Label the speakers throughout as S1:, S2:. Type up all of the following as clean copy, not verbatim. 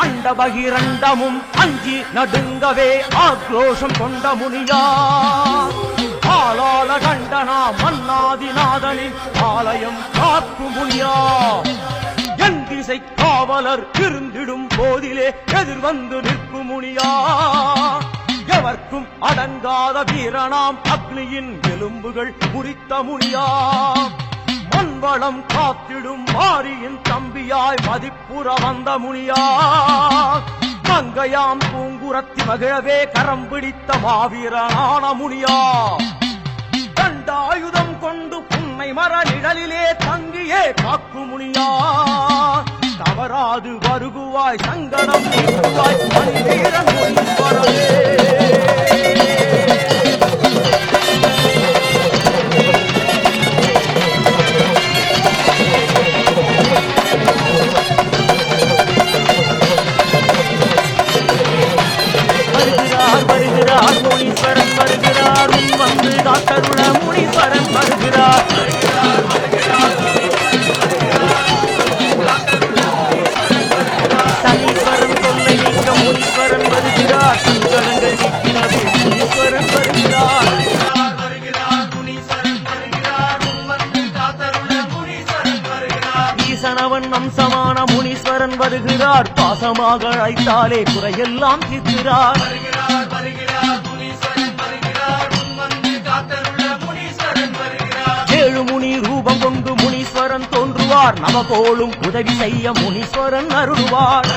S1: அண்டபகிரண்டமும் அஞ்சி நடுங்கவே ஆக்ரோஷம் கொண்ட முனியா ஆளால கண்டனா மன்னாதிநாதனின் ஆலயம் காக்கும் முனியா என் திசை காவலர் இருந்திடும் போதிலே எதிர்வந்து நிற்கும் முனியா எவர்க்கும் அடங்காத வீரனாம் அக்னியின் எலும்புகள் குறித்த முனியா மண்வளம் காத்திடும் மாரியின் தம்பியாய் மதிப்புற வந்த முனியா மங்கையாம் பூங்குரத்தி மகிழவே கரம் பிடித்த மாவீரனான முனியா தண்டாயுதம் கொண்டு புன்னை மர நிழலிலே தங்கியே காக்கும் முனியா தவறாது வருகுவாய் சங்கடம் நீக்குவாய் மணிவீரன் முனீஸ்வரனே. வருகிறார் முனீஸ்வரன் வருகிறார் உன் வந்து காத்தருள முனீஸ்வரன் வருகிறார். சனீஸ்வரன் தொல்லை நீக்க முனீஸ்வரன் வருகிறார் சங்கடங்கள் நீக்கினவே முனீஸ்வரன் வருகிறார். ஈசனவன் அம்சமான முனீஸ்வரன் வருகிறார் பாசமாக அழைத்தாலே குறையெல்லாம் தீர்க்கிறார். ஏழு முனி ரூபம் கொண்டு முனீஸ்வரன் தோன்றுவார் நமக்கோளும் உதவி செய்ய முனீஸ்வரன் அருள்வார்.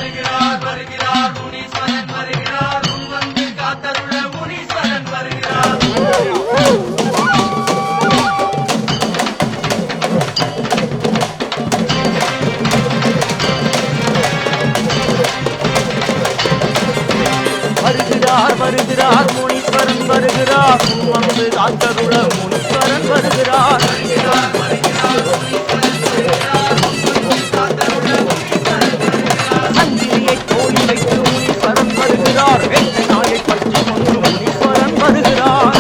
S1: வருகிறார் முனீஸ்வரன் வருகிறார் வந்து காத்தருள முனீஸ்வரன் வருகிறார். சங்கிலியை கோழி வைத்து முனீஸ்வரன் வருகிறார் வெட்ட நாயை பற்றி கொண்டு முனீஸ்வரன் வருகிறார்.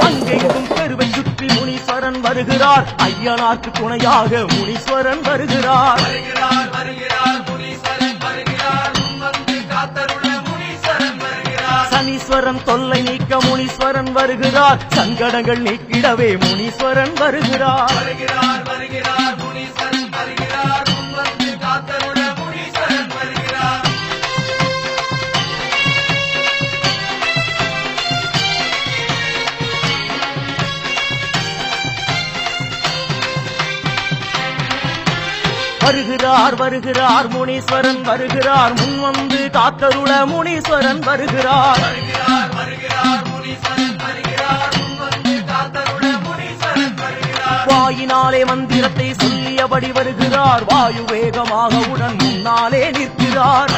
S1: அங்கெங்கும் பெருவை சுற்றி முனீஸ்வரன் வருகிறார் ஐயனார்க்கு துணையாக முனீஸ்வரன் வருகிறார். சனீஸ்வரன் தொல்லை நீக்க முனீஸ்வரன் வருகிறார் சங்கடங்கள் நீக்கிடவே முனீஸ்வரன் வருகிறார். வருகிறார் முனீஸ்வரன் வருகிறார் முன் வந்து காத்தருள முனீஸ்வரன் வருகிறார். வாயினாலே மந்திரத்தை சொல்லியபடி வருகிறார் வாயு வேகமாக உடன் முன்னாலே நிற்கிறார்.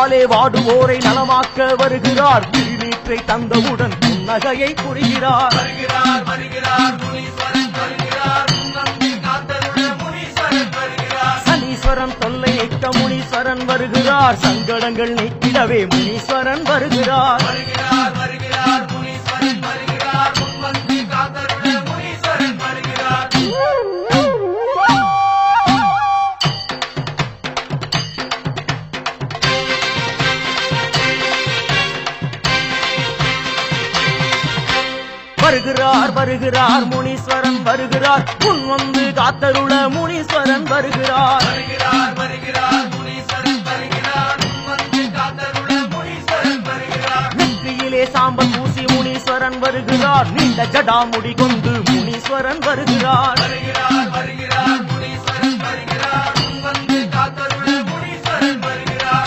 S1: அருளாலே வாடுவோரை நலமாக்க வருகிறார். திருநீற்றை தந்தவுடன் புன்னகையை புரிகிறார். சனீஸ்வரன் தொல்லை நீக்க முனீஸ்வரன் வருகிறார். சங்கடங்கள் நீக்கிடவே முனீஸ்வரன் வருகிறார். வருகிறார் வருகிறார் முனீஸ்வரன் வருகிறார். முன் வந்து காத்தருள முனீஸ்வரன் வருகிறார். நெற்றியிலே சாம்பல் பூசி முனீஸ்வரன் வருகிறார். நீண்ட ஜடாமுடி கொண்டு முனீஸ்வரன் வருகிறார்.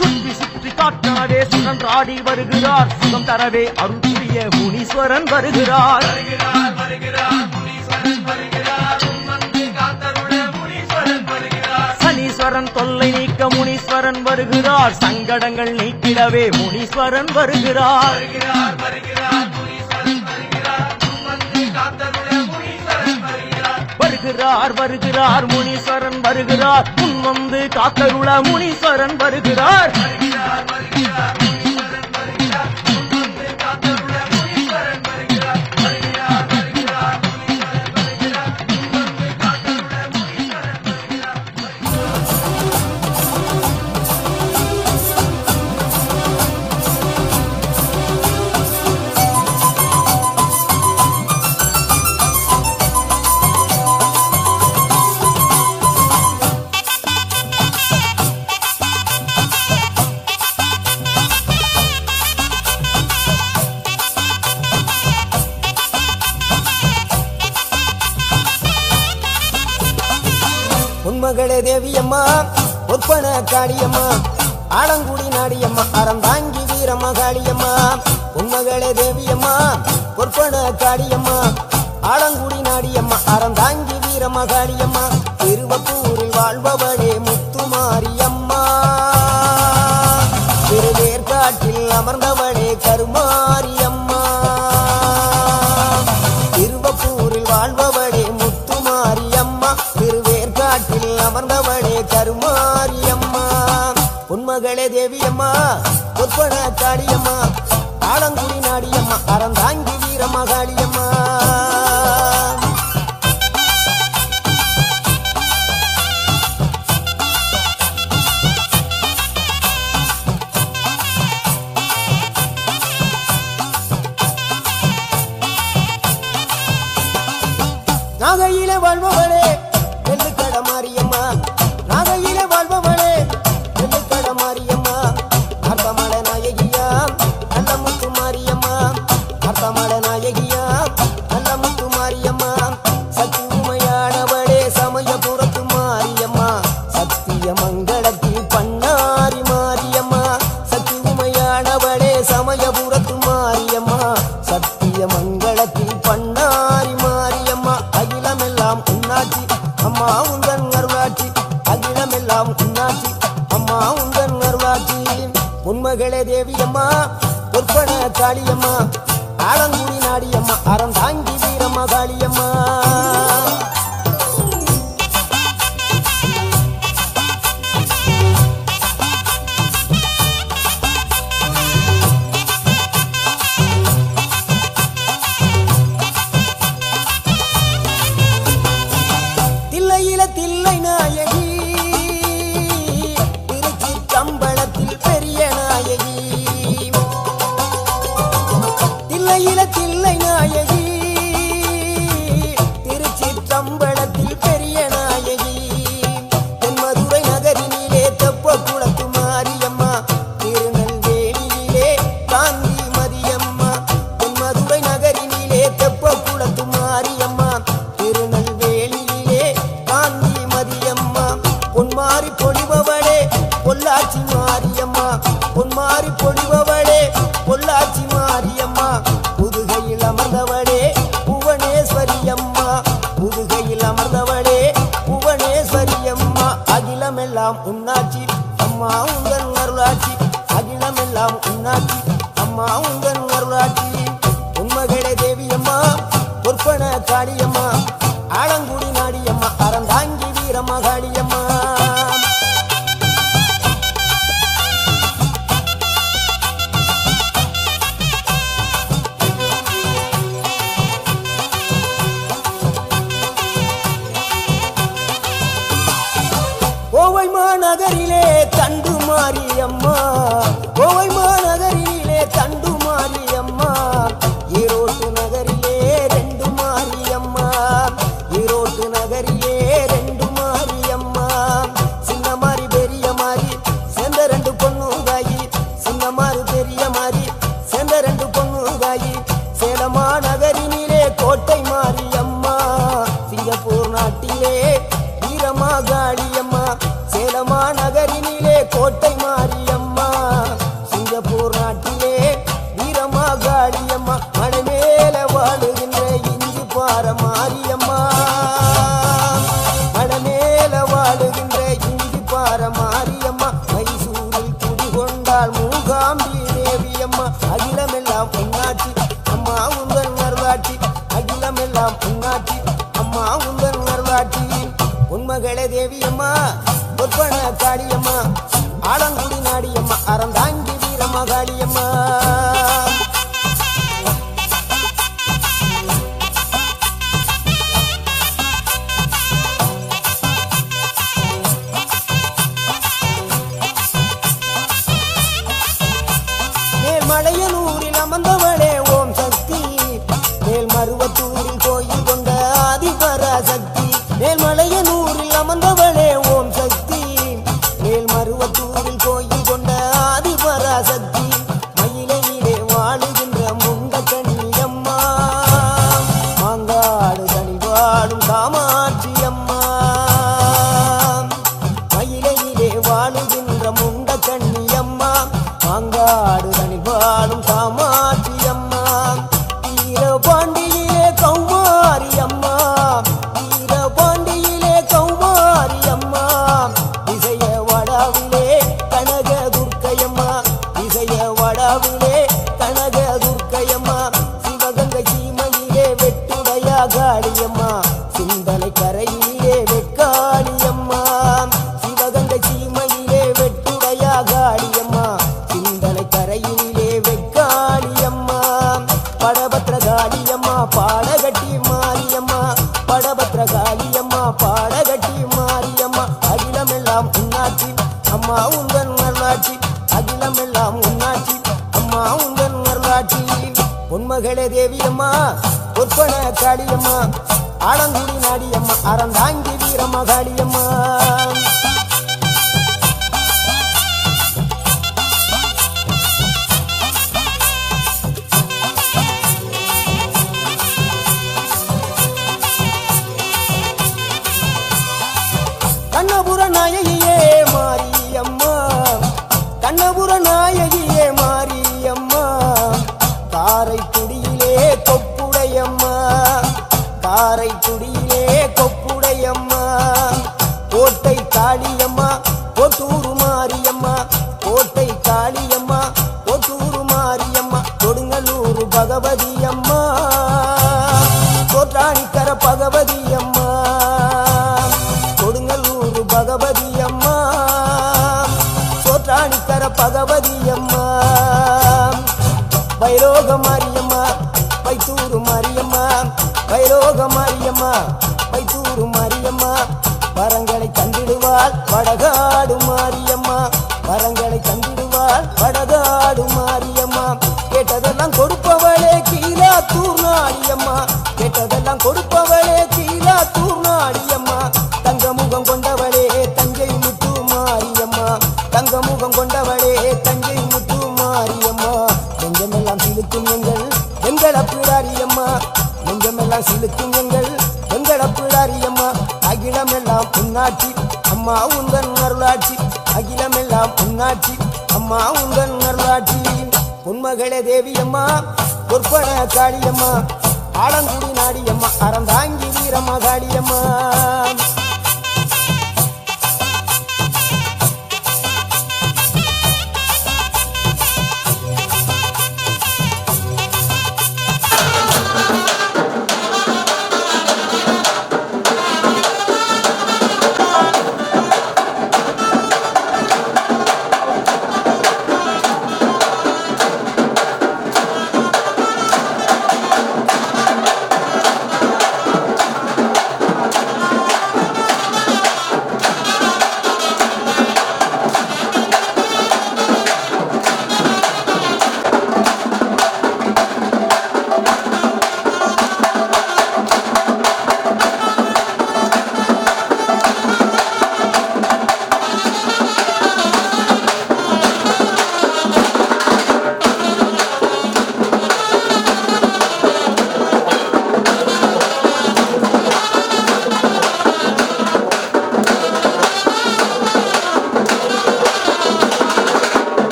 S1: சுற்றி சுற்றி காட்டவே சுழன்றாடி வருகிறார். சுகம் தரவே அருள் புரிய முனீஸ்வரன் வருகிறார். சனீஸ்வரன் தொல்லை நீக்க முனீஸ்வரன் வருகிறார். சங்கடங்கள் நீக்கிடவே முனீஸ்வரன் வருகிறார். வருகிறார் வருகிறார் முனீஸ்வரன் வருகிறார். முன் வந்து காத்தருள முனீஸ்வரன் வருகிறார்.
S2: உன்மகளே தேவியம்மா ஒப்பன காளியம்மா ஆலங்குடி நாடியம்மா அறந்தாங்கி வீரம்மா காளியம்மா. உன்மகளே தேவியம்மா ஒப்பன காளியம்மா ஆலங்குடி நாடியம்மா அறந்தாங்கி வீரம்மா காளியம்மா. திருவப்பூரில் வாழ்பவளே முத்துமாரியம்மா. திருவேற்காட்டில் அமர்ந்தவளே கருமாரியம்மா. திருவப்பூரில் வாழ்பவளே முத்துமாரியம்மா. திருவேற்காட்டில் அமர்ந்தவளே கருமாரியம்மா. உன்மகளே தேவியம்மா ஒப்பன காளியம்மா ஆலங்குடி நாடியம்மா அறந்தாங்கி வீரம்மா காளியம்மா. நாகையிலே வாழ்பவளே வெள்ளுக்கட மாரியம்மா. நாகையிலே வாழ்பவளே வெள்ளுக்கட மாரியம்மா. அர்த்தமல நாயகியா நல்ல முத்து மாரியம்மா. அர்த்தமல நாயகியா நல்ல முத்து மாரியம்மா. சக்தி உமையானவளே சமயபுரத்து மாரியம்மா. சத்திய மங்களத்தில் பண்ணாரி மாரியம்மா. சக்தி உமையானவளே சமயபுரத்து மாரியம்மா. சத்திய மங்களத்தில் பண்ணாரி மாரியம்மா. அகிலமெல்லாம் உன்னாட்சி அம்மா உந்தன் அருளாட்சி. அகிலமெல்லாம் உன்னாட்சி அம்மா உந்தன் அருளாட்சி. உன்மகளே தேவியம்மா ஒப்பன காளியம்மா ஆலங்குடி நாடியம்மா அறந்தாங்கி வீரம்மா காளியம்மா. தில்லையில தில்லை நாயகி திருச்சி கம்பளத்தில் பெரிய நாயகி. தில்லையில தில்லை நாயகி திருச்சி கம்பளத்தில் பெரிய நாயகி. தென்மதுரை நகரினிலே தெப்ப குளத்து மாரியம்மா. திருநெல்வேலியிலே காந்தி மதியம்மா. தென்மதுரை நகரினிலே தெப்ப குளத்து மாரியம்மா. திருநெல்வேலியிலே காந்தி மதியம்மா. பொன்மாரி பொழிபவளே பொள்ளாச்சி மாரியம்மா. பொன்மாரி பொழிபவளே பொள்ளாச்சி மாரியம்மா. புதுகையில் அமர்ந்தவளே புவனேஸ்வரியம்மா. புதுகையில் அமர்ந்தவளே புவனேஸ்வரியம்மா. அகிலமெல்லாம் உன்னாட்சி அம்மா உந்தன் அருளாட்சி. உந்தன் அருளாட்சி உண்மகளே தேவியம்மா பொற்பன காளியம்மா ஆலங்குடி நாடியம்மா அறந்தாங்கி வீரமகாளியம்மா கோவை மாநகரிலே தண்டு மாரியம்மா கோவை மாநகரிலே தண்டு மாரியம்மா ஈரோட்டு நகரிலே ரெண்டு மாரியம்மா ஈரோட்டு நகரிலே ரெண்டு மாரியம்மா சின்ன மாறி பெரிய மாறி சேர்ந்த ரெண்டு பொண்ணுங்காயி சின்ன மாறு பெரிய மாறி சேர்ந்த ரெண்டு பொண்ணுங்காயி சேலமா நகரினிலே கோட்டை மாரியம்மா சிங்கப்பூர் நாட்டிலே வீரமகாளியம்மா சேலமா நகரினிலே கோட்டை மாரியம்மா சிங்கப்பூர் நாட்டிலே வீரமகாளியம்மா மலை மேல வாழுகின்ற இஞ்சி பார மாரியம்மா மலை மேல வாழுகின்ற இஞ்சி பார மாரியம்மா மைசூரில் குடிகொண்டாள் மூகாம்பி தேவியம்மா அகிலமெல்லாம் பொன்னாட்சி அம்மா உந்தன் நர்வாட்சி அகிலமெல்லாம் பொன்னாட்சி அம்மா உந்தன் நர்வாட்சி உண்மகளே தேவியம்மா பொற்பன காளியம்மா ஆலங்குடி நாடியம்மா அறந்தாங்கி வீரமகாளியம்மா மேல்மலையனூரில் அமர்ந்தவளே ஓம் சக்தி மேல்மருவத்தூரில் கோயில் கொண்ட ஆதிபராசக்தி மேல்மலையனூரில் அமர்ந்தவளே ஓம் சக்தி மேல்மருவத்தூரில் கோயில் கொண்ட ஆதிபராசக்தி மயிலையிலே வாழுகின்ற முண்டக்கண்ணியம்மா மாங்காடு தனி வாழும் காமாட்சி அம்மா மயிலையிலே வாழுகின்ற முண்டக்கண்ணியம்மா மாங்காடு தனி வாழும் காமாட்சி அம்மா வீரபாண்டியிலே கௌமாரி அம்மா வீரபாண்டியிலே கௌமாரி அம்மா இசைய வடாவிலே கனக துர்க்கையம்மா இசைய வடாவிலே கனக துர்க்கையம்மா சிவகங்கை சீமையிலே வெட்டுடையா காளியம்மா சிந்தலை கரையிலே வெக்காளியம்மா சிவகங்கை சீமையிலே வெட்டுடையா காளியம்மா சிந்தலை கரையிலே வெக்காளியம்மா படபத்ரகாளியம்மா பாடகட்டி மாரியம்மா படபத்ரகாளியம்மா பாடகட்டி மாரியம்மா அகிலமெல்லாம் உன்னாட்சி அம்மா உந்தன் நல்லாட்சி அகிலமெல்லாம் உன்னாட்சி அம்மா உந்தன் நல்லாட்சி உண்மகளே தேவியம்மா பொற்பன காளியம்மா ஆலங்குடி நாடியம்மா அறந்தாங்கி வீரமகாளியம்மா கண்ணபுர நாயகியே மாரியம்மா கண்ணபுர நாயகியே மாரியம்மா காரைக்குடியிலே கொப்புடையம்மா காரைக்குடியிலே கொப்புடையம்மா கோட்டை காளியம்மா கோட்டூரு மாரியம்மா கோட்டை காளியம்மா கோட்டூரு மாரியம்மா கொடுங்கல்லூர் பகவதி அம்மா கோட்டாணிக்கர பகவதி அம்மா கொடுங்கல்லூர் பகவதி அம்மா சோற்றாணிக்கர பகவதி அம்மா வைரோக மாரியம்மா வைத்தூரு மாரியம்மா வைரோக மாரியம்மா வைத்தூரு மாரியம்மா வரங்களை தந்திடுவாள் வடகாடு மாரியம்மா வரங்களை தந்திடுவாள் வடகாடு மாரியம்மா கேட்டதெல்லாம் கொடுப்பவளே கீழாத்தூர் நாடியம்மா கேட்டதெல்லாம் கொடுப்பவளே கீழாத்தூர் நாடியம்மா தங்க முகம் கொண்டவளே தஞ்சை முத்து மாரியம்மா தங்க முகம் கொண்டவளே தஞ்சை முத்து மாரியம்மா நெஞ்சமெல்லாம் சிலுக்கும் எங்கள் அப்பிடாரியம்மா நெஞ்சமெல்லாம் சிலுக்கும் எங்கள் அப்பிடாரியம்மா அகிலமெல்லாம் உன்னாட்சி அம்மா உந்தன் அருளாட்சி அகிலமெல்லாம் உன்னாட்சி அம்மா உந்தன் அருளாட்சி உண்மகளே தேவியம்மா பொற்பன காளியம்மா ஆலங்குடி நாடியம்மா அறந்தாங்கி வீரமகாளியம்மா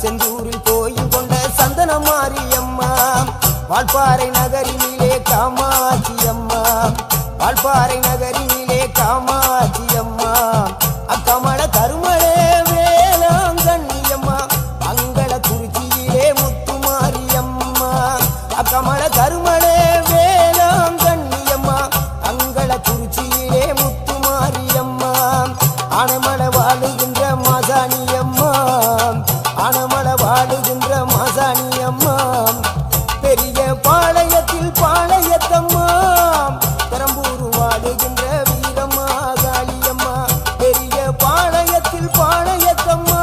S2: செந்தூரில் கோயில் கொண்ட சந்தன மாரியம்மா வால்பாறை நகரினிலே காமாட்சி அம்மா வால்பாறை நகரினிலே காமாட்சி அம்மா அக்கமல கருமளே வேளாங்கண்ணியம்மா அங்கள குறிச்சியிலே முத்துமாரியம்மா அக்கமல கருமளே வேளாங்கண்ணியம்மா அங்கள குறிச்சியிலே முத்துமாரியம்மா ஆனைமலை வாழுகின்ற மாசாணியம்மா ஆனைமலை வாழுகின்ற மாசாணியம்மா பெரிய பாளையத்தில் பாளையத்தம்மா பெரம்பூர் வாழுகின்ற வீரம்மா காளியம்மா பெரிய பாளையத்தில் பாளையத்தம்மா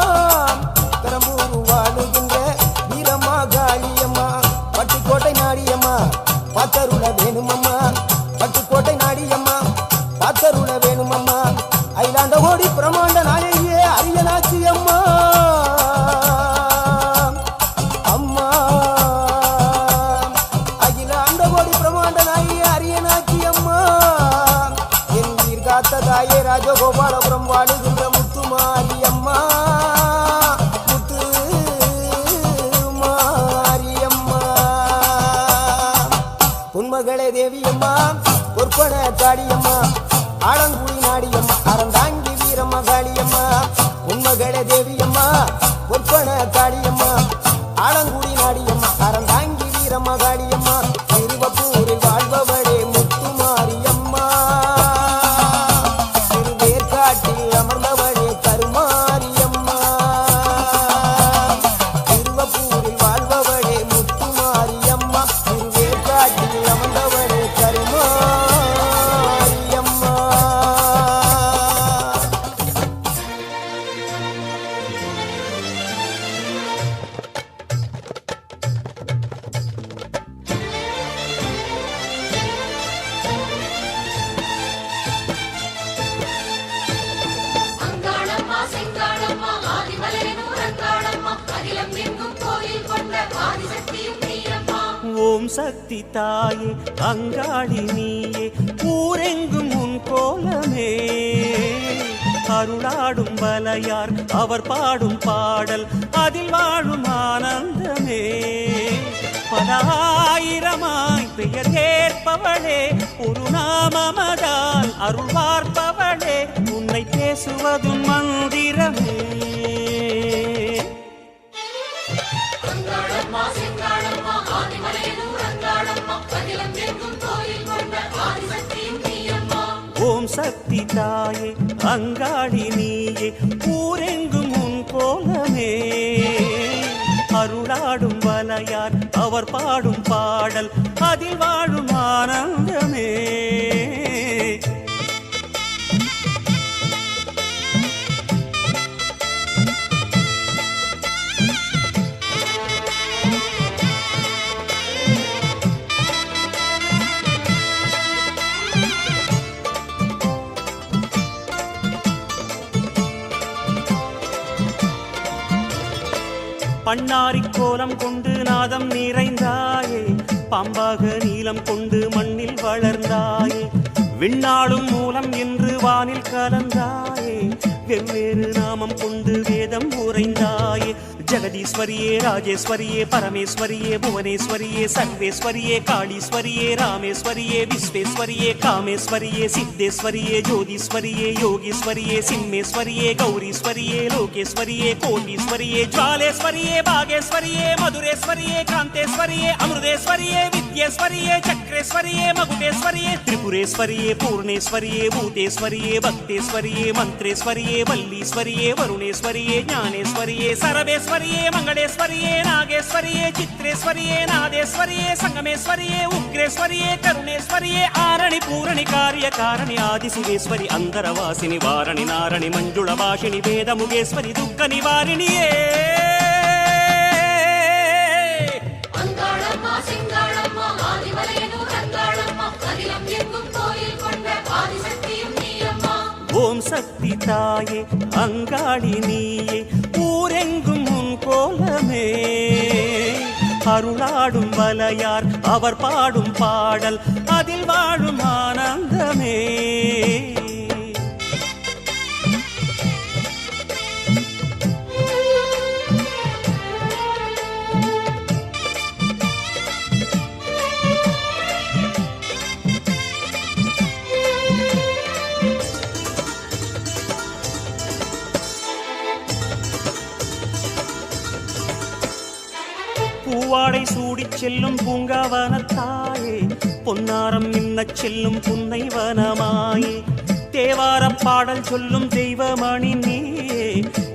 S2: பெரம்பூர் வாழுகின்ற வீரம்மா காளியம்மா பட்டுக்கோட்டை நாடியம்மா பாத்தருள வேணுமம்மா பட்டுக்கோட்டை நாடியம்மா பாத்தருள வேணுமம்மா அயிலாண்ட ஓடி பிரமாண்ட நாயகியே அரியனாச்சி அம்மா அம்மா அகிலாண்ட கோடி பிரமாண்ட நாயகியே அரியனாச்சி அம்மா என் உயிர் காத்த தாயே ராஜகோபாலபுரம் வாழுகின்ற முத்துமாரி அம்மா முத்து மாரியம்மா பொன்மகளே தேவியம்மா பொற்பன காடியம்மா ஆலங்குடி நாடியம்மா அறந்தாங்கி வீரம்மா காளியம்மா பொன்மகளே தேவியம்மா பொற்பன காளியம்மா ஆலங்குடி நாடியம்மா அறந்தாங்கி வீரம்மா காளியம்மா திருவப்பூரில் வாழ்பவளே முத்துமாரியம்மா திருவேற்காட்டில் அமர்ந்தவளே கருமாரியம்மா திருவப்பூரில் வாழ்பவளே முத்துமாரியம்மா திருவேற்காட்டில் அமர்ந்தவளே கருமாரியம்மா
S3: அங்காளம்மா செங்காளம்மா ஆதிமலையனூர் அங்காளம்மா அகிலம் எங்கும் கோயில் கொண்ட ஆதிசக்தியும் நீயம்மா.
S1: ஓம் சக்தி தாயே அங்காளி நீயே ஊரெங்கும் உன் கோலமே அருளாடும் வலையார் அவர் பாடும் பாடல் அதில் வாழும் ஆனந்தமே பல ஆயிரமாய் பெயர் கேட்பவளே ஒரு நாமமதால் அருள் பார்ப்பவளே உன்னை பேசுவதும் மந்திரமே
S3: அங்காளம்மா செங்காளம்மா ஆதிமலையனூர் அங்காளம்மா அகிலம் எங்கும் கோயில் கொண்ட ஆதிசக்தியும் நீயம்மா.
S1: ஓம் சக்தி தாயே அங்காளி நீயே ஊரெங்கும் உன் கோலமே அருளாடும் வலையார் அவர் பாடும் பாடல் அதில் வாழும் ஆனந்தமே பண்ணாரி கோலம் கொண்டு நாதம் நிறைந்தாயே பாம்பாக நீலம் கொண்டு மண்ணில் வளர்ந்தாயே விண்ணாளும் மூலம் என்று வானில் கலந்தாயே வெவ்வேறு நாமம் கொண்டு வேதம் உரைந்தாயே ஜெகதீஸ்வரியே ராஜேஸ்வரியே பரமேஸ்வரியே புவனேஸ்வரியே சர்வேஸ்வரியே காளீஸ்வரியே ராமேஸ்வரியே விஸ்வேஸ்வரியே காமேஸ்வரியே சித்தேஸ்வரியே ஜோதீஸ்வரியே யோகீஸ்வரியே சிம்மேஸ்வரியே கௌரீஸ்வரியே லோகேஸ்வரியே கோட்டீஸ்வரியே ஜுவாலேஸ்வரியே பாகேஸ்வரியே மதுரேஸ்வரியே காந்தேஸ்வரியே அமிர்தேஸ்வரியே வித்யேஸ்வரியே சக்ரேஸ்வரியே மகுடேஸ்வரியே திரிபுரேஸ்வரியே பூர்ணேஸ்வரியே பூதேஸ்வரியே பக்தேஸ்வரியே மந்திரேஸ்வரியே வல்லீஸ்வரியே வருணேஸ்வரியே ஞானேஸ்வரியே சரவேஸ்வரியே மங்களேஸ்வரியே நாகேஸ்வரியே சித்ரேஸ்வரியே நாதேஸ்வரியே சங்கமேஸ்வரியே உக்ரேஸ்வரியே கருணேஸ்வரியே ஆரணி பூரணி காரிய காரணி ஆதிசிவேஸ்வரி அந்தரவாசினி வாரணி நாரணி மஞ்சுள பாஷினி வேதமுகேஸ்வரி துக்க நிவாரிணியே
S3: அங்காளம்மா செங்காளம்மா ஆதிமலையனூர் அங்காளம்மா அகிலம் எங்கும் கோயில் கொண்ட ஆதிசக்தியும் நீயம்மா.
S1: ஓம் சக்தி தாயே அங்காளி நீயே ஊரெங்கும் உன் கோலமே அருளாடும் வலையார் அவர் பாடும் பாடல் அதில் வாழும் ஆனந்தமே
S4: பூவாடை சூடிச் செல்லும் பூங்காவனத்தாயே, பொன்னாரம் மின்னச் செல்லும் புன்னை வனமாயே, தேவாரப் பாடல் சொல்லும் தெய்வமணி நீயே,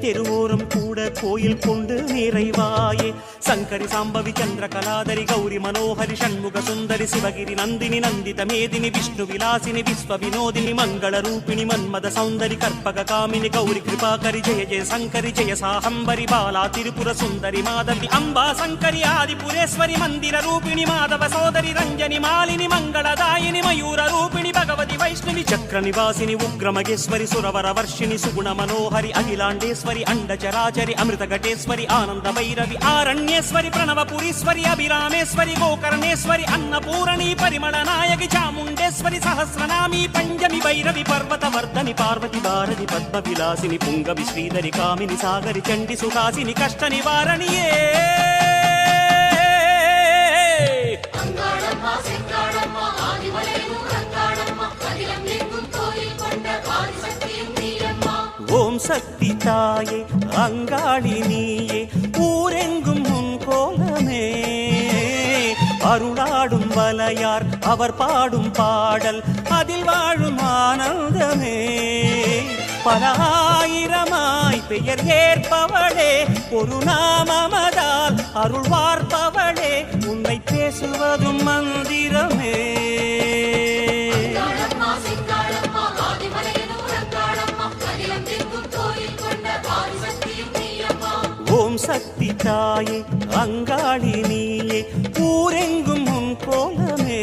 S4: தெருவோரம் கூட கோயில் கொண்டு நிறைவாயே. சங்கரி சாம்பவி சந்திர கலாதரி கௌரி மனோஹரி ஷண்முக சுந்தரி சிவகிரி நந்தினி நந்தித மேதினி விஷ்ணு விலாசினி விஸ்வ வினோதினி மங்கள ரூபிணி மன்மத சௌந்தரி கற்பக காமினி கௌரி கிருபாகரி ஜெய ஜெய சங்கரி ஜெய சாஹம்பரி பாலா திரிபுர சுந்தரி மாதவி அம்பா சங்கரி ஆதிபுரேஸ்வரி மந்திர ரூபிணி மாதவ சோதரி ரஞ்சனி மாலினி மங்களதாயினி மயூர ரூபிணி பகவதி வைஷ்ணவி சக்கர நிவாசினி உக்ர மகேஸ்வரி சுரவர வர்ஷிணி சுகுண மனோஹரி அகிலாண்டேஸ்வரி அண்டச்சராச்சரி அமிர்த கட்டேஸ்வரி ஆனந்த பைரவி ஆரண்யேஸ்வரி பிரணவபுரீஸ்வரி அபிராமேஸ்வரி கோகர்ணேஸ்வரி அன்னபூரணி பரிமள நாயகி சாமுண்டேஸ்வரி சஹஸ்ரநாமி பஞ்சமி பைரவி பர்வத வர்தனி பார்வதி பாரதி பத்ம விலாசினி புங்கவி ஸ்ரீதரி காமினி சாகரி சண்டி சுகாசினி கஷ்ட நிவாரணியே.
S3: அங்காளம்மா செங்காளம்மா ஆதிமலையூர் அங்காளம்மா அகிலம் எங்கும் கோயில் கொண்ட ஆதிசக்தியும் நீயம்மா.
S4: ஓம் சக்தி தாயே அங்காளி நீயே, ஊரெங்கும் உன் கோலமே, அருளாடும் வலையார் அவர் பாடும் பாடல் அதில் வாழும் ஆனந்தமே. பல ஆயிரமாய் பெயர் ஏற்பவளே, ஒரு நாமமதால் அருள் வார்ப்பவளே, உன்னை பேசுவதும் மந்திரமே.
S3: அங்காளம்மா செங்காளம்மா ஆதிமலையூர் அங்காளம்மா அகிலம் எங்கும் கோயில் கொண்ட ஆதிசக்தியும் நீயம்மா.
S4: ஓம் சக்தி தாயே அங்காளி நீயே, ஊரெங்கும் உன் கோலமே,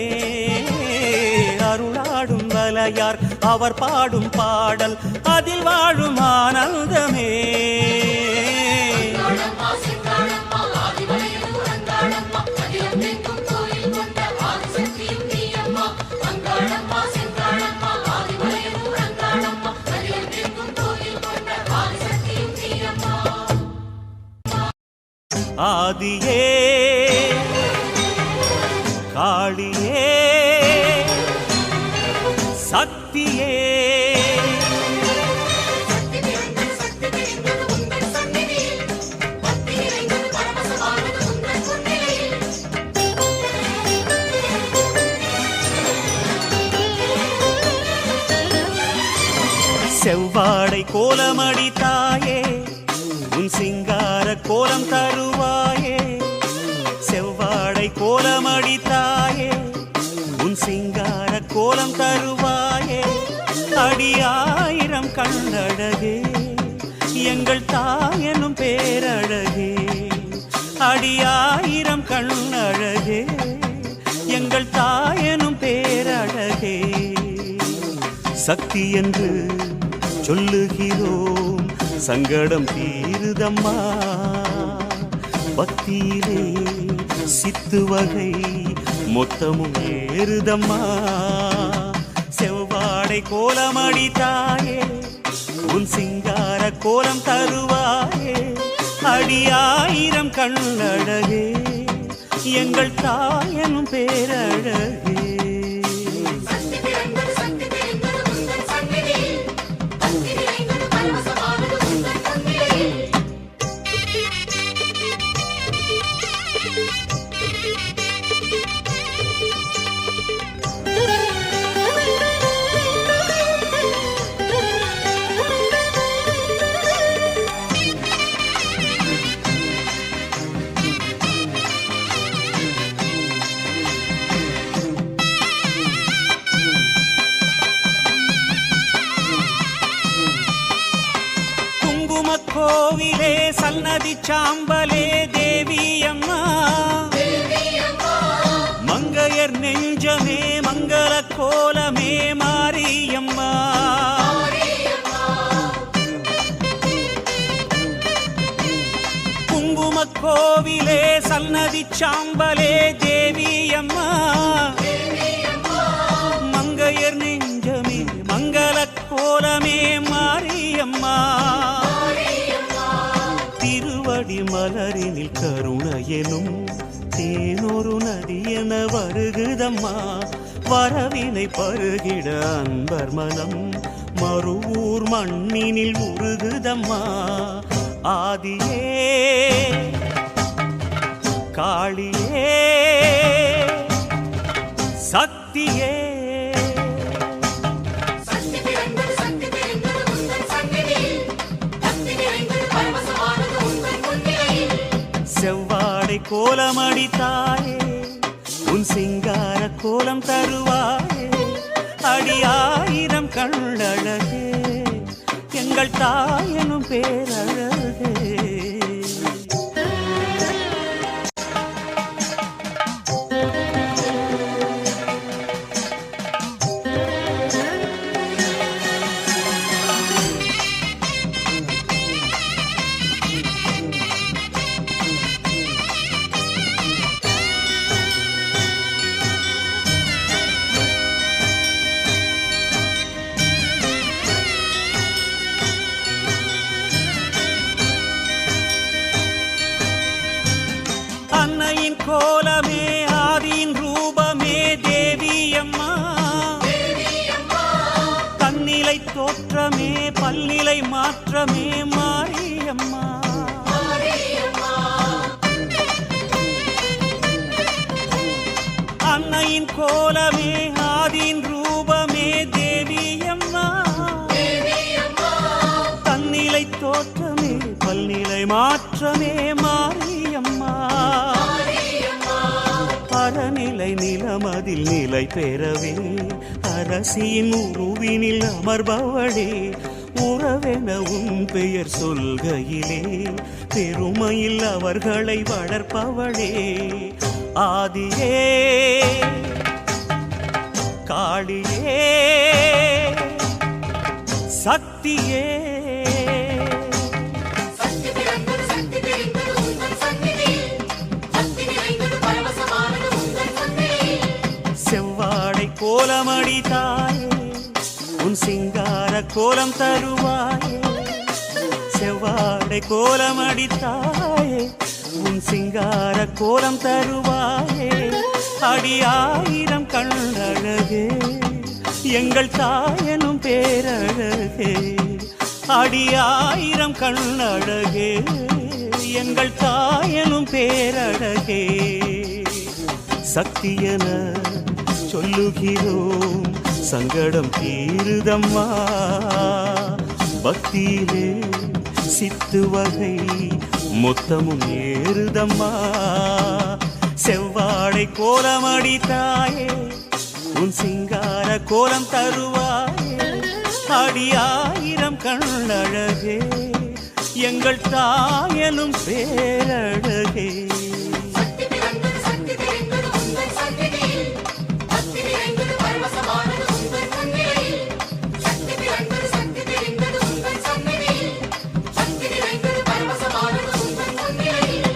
S4: அருளாடும் வலையார் அவர் பாடும் பாடல் அதில் வாழும் ஆனந்தமே.
S3: அங்காளம்மா செங்காளம்மா ஆதிமலையூர் அங்காளம்மா அகிலம் எங்கும் கோயில் கொண்ட ஆதிசக்தியும் நீயம்மா. அங்காளம்மா செங்காளம்மா ஆதிமலையூர் அங்காளம்மா அகிலம் எங்கும் கோயில் கொண்ட ஆதிசக்தியும் நீயம்மா.
S4: ஆதியே காளியே சக்தியே,
S3: சக்தி நிறைந்தது உங்கள் சந்நிதியில், பக்தி நிறைந்தது பரவசமானது உங்கள் முன்னிலையில்.
S4: செவ்வாடை கோலமடி தாயே, உன் சிங்கார கோலம் தருவாயே. செவ்வாடை கோலமடி தாயே, உன் சிங்கார கோலம் தருவாயே. அடியாயிரம் கண்ணழகே எங்கள் தாயனும் பேரழகே, அடியாயிரம் கண்ணழகே எங்கள் தாயனும் பேரழகே. சக்தி என்று சொல்லுகிறோம், சங்கடம் தீருதம்மா, பக்தியிலே சித்து வகை மொத்தமும் ஏறுதம்மா. செவ்வாடை கோலமடி தாயே, உன் சிங்கார கோலம் தருவாயே. அடியாயிரம் கண்ணழகே எங்கள் தாயனும் பேரழகே.
S3: சக்தி நிறைந்தது உங்கள் சந்நிதியில், பக்தி நிறைந்தது பரவசமானது உங்கள் முன்னிலையில்.
S4: கோவிலே சன்னதி சாம்பலே தேவியம்மா, மங்கையர் நெஞ்சமே மங்கள கோலமே மாரியம்மா. குங்கும கோவிலே சன்னதி சாம்பலே தேவியம்மா, மங்கையர் நெஞ்சமே மங்கள கோலமே மாரியம்மா. திருவடி மலரினில் கருணையெனும் தேனொரு நதி என வருகுதம்மா. வரவினை பருகிட அன்பர் மனம் மறுவூர் மண்ணினில் உருகுதம்மா. ஆதியே காளியே சக்தியே
S3: சக்தி பிறந்தது சக்தி தெரிந்தது உந்தன் சந்நிதியில் பக்தி நிறைந்தது பரவசமானது உந்தன் முன்னிலையில்
S4: செவ்வாடை கோலமடி தாயே உன் சிங்கார கோலம் தருவாயே அடியாயிரம் கண்ணழகே எங்கள் தாயனும் பேரழகே அன்னையின் கோலமே ஆதியின் ரூபமே தேவியம்மா தன்னிலை தோற்றமே பல்நிலை மாற்றமே மாரியம்மா அன்னையின் கோலமே ஆதியின் ரூபமே தேவியம்மா தன்னிலை தோற்றமே பல்நிலை மாற்றமே மாரியம்மா பரநிலை நிலமதில் நிலை பெறவே அரசியின் உருவினில் அமர்பவளே உறவென உன் பெயர் சொல்கையிலே பெருமையில் அவர்களை வளர்ப்பவளே ஆதியே காளியே சக்தியே
S3: சக்தி பிறந்தது சக்தி தெரிந்தது உந்தன் சந்நிதியில் பக்தி நிறைந்தது பரவசமானது உந்தன் முன்னிலையில்
S4: செவ்வாடை கோலமடி தாயே உன் சிங்கார கோலம் தருவாயே செவ்வாடை கோலமடி தாயே உன் சிங்கார கோலம் தருவாயே அடியாயிரம் கண்ணழகே எங்கள் தாயனும் பேரழகே அடியாயிரம் கண்ணழகே எங்கள் தாயனும் பேரழகே சக்தியென சொல்லுகிறோம் சங்கடம் தீருதம்மா பக்தியிலே சித்து வகை மொத்தமும் ஏறுதம்மா செவ்வாடை கோலமடி தாயே உன் சிங்கார கோலம் தருவாயே அடியாயிரம் கண்ணழகே எங்கள் தாயனும் பேரழகே
S3: சக்தி பிறந்தது சக்தி தெரிந்தது உந்தன் சந்நிதியில் பக்தி நிறைந்தது பரவசமானது உந்தன் முன்னிலையில் சக்தி பிறந்தது சக்தி தெரிந்தது உந்தன் சந்நிதியில் பக்தி நிறைந்தது பரவசமானது உந்தன் முன்னிலையில்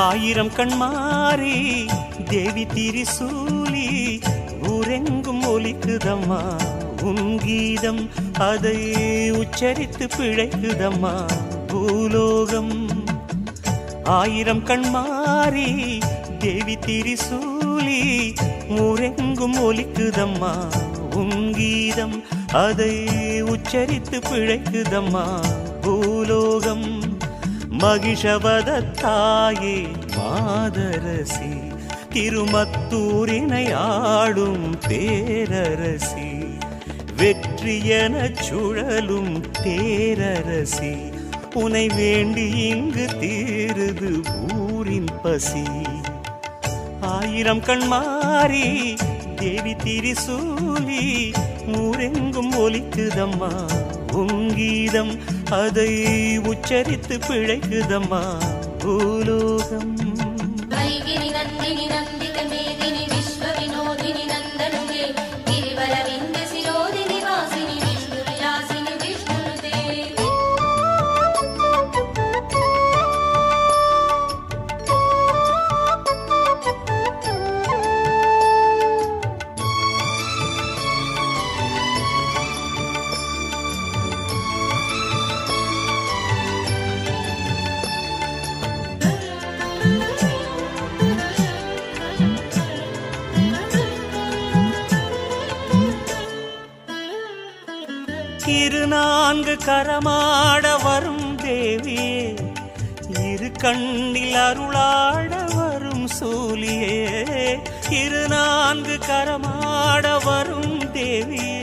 S4: ஆயிரம் கண்மாரி தேவி திரிசூலி ஊரெங்கும் ஒலிக்குதம்மா உன் கீதம் அதை உச்சரித்து பிழைக்குதம்மா பூலோகம் ஆயிரம் கண்மாரி தேவி திரிசூலி ஊரெங்கும் ஒலிக்குதம்மா உன் கீதம் அதை உச்சரித்து பிழைக்குதம்மா பூலோகம் மகிஷவதத்தாயே மாதரசி திருமத்தூரினை ஆளும் பேரரசி வெற்றியெனச் சுழலும் தேரரசி உனை வேண்டி இங்கு தீருது ஊரின் பசி ஆயிரம் கண்மாரி தேவி திரிசூலி ஊரெங்கும் ஒலிக்குதம்மா உன் கீதம் அதை உச்சரித்து பிழைக்குதம்மா பூலோகம்
S3: வைகிரி நந்தினி நந்தித மேதினி விஸ்வ வினோதினி நந்தனுதே गिरिवर विंध्य शिरोदिनि वासिनि विष्णु विलासिनि विष्णुनुते
S4: கரமாட வரும் தேவியே, இரு கண்ணில் அருளாட வரும் சூலியே, இரு நான்கு கரமாட வரும் தேவியே.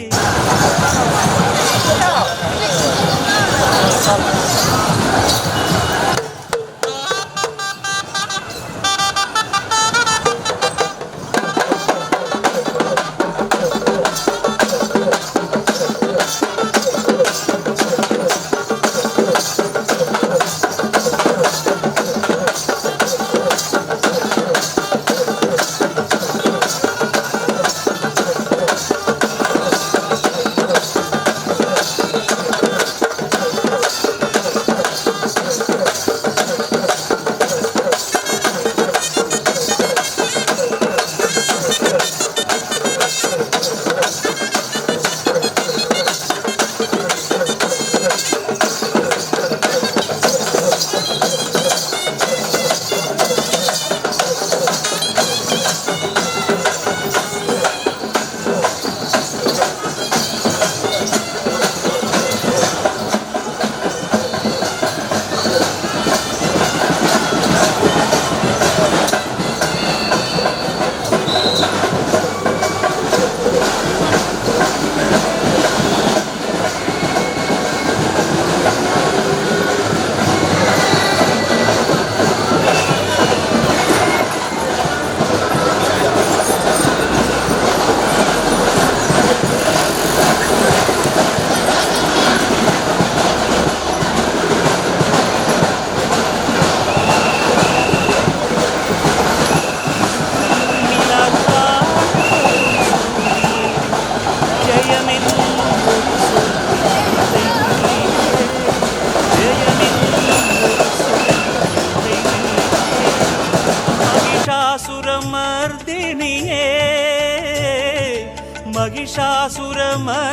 S4: महिषासुरमर्दिनिये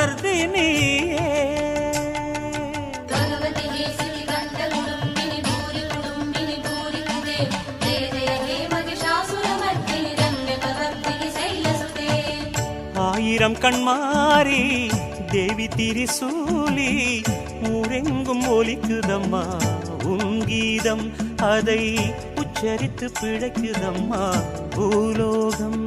S3: भगवति श्रीकण्ठकुटुम्बिनि भूरि कुटुम्बिनि भूरि कुते जय जय हे महिषासुरमर्दिनि रम्यकवर्तिनि शैलसुते
S4: ஆயிரம் கண்மாரி தேவி திரிசூலி ஊரெங்கும் ஒலிக்குதம்மா உன் கீதம் அதை உச்சரித்து பிழைக்குதம்மா பூலோகம்.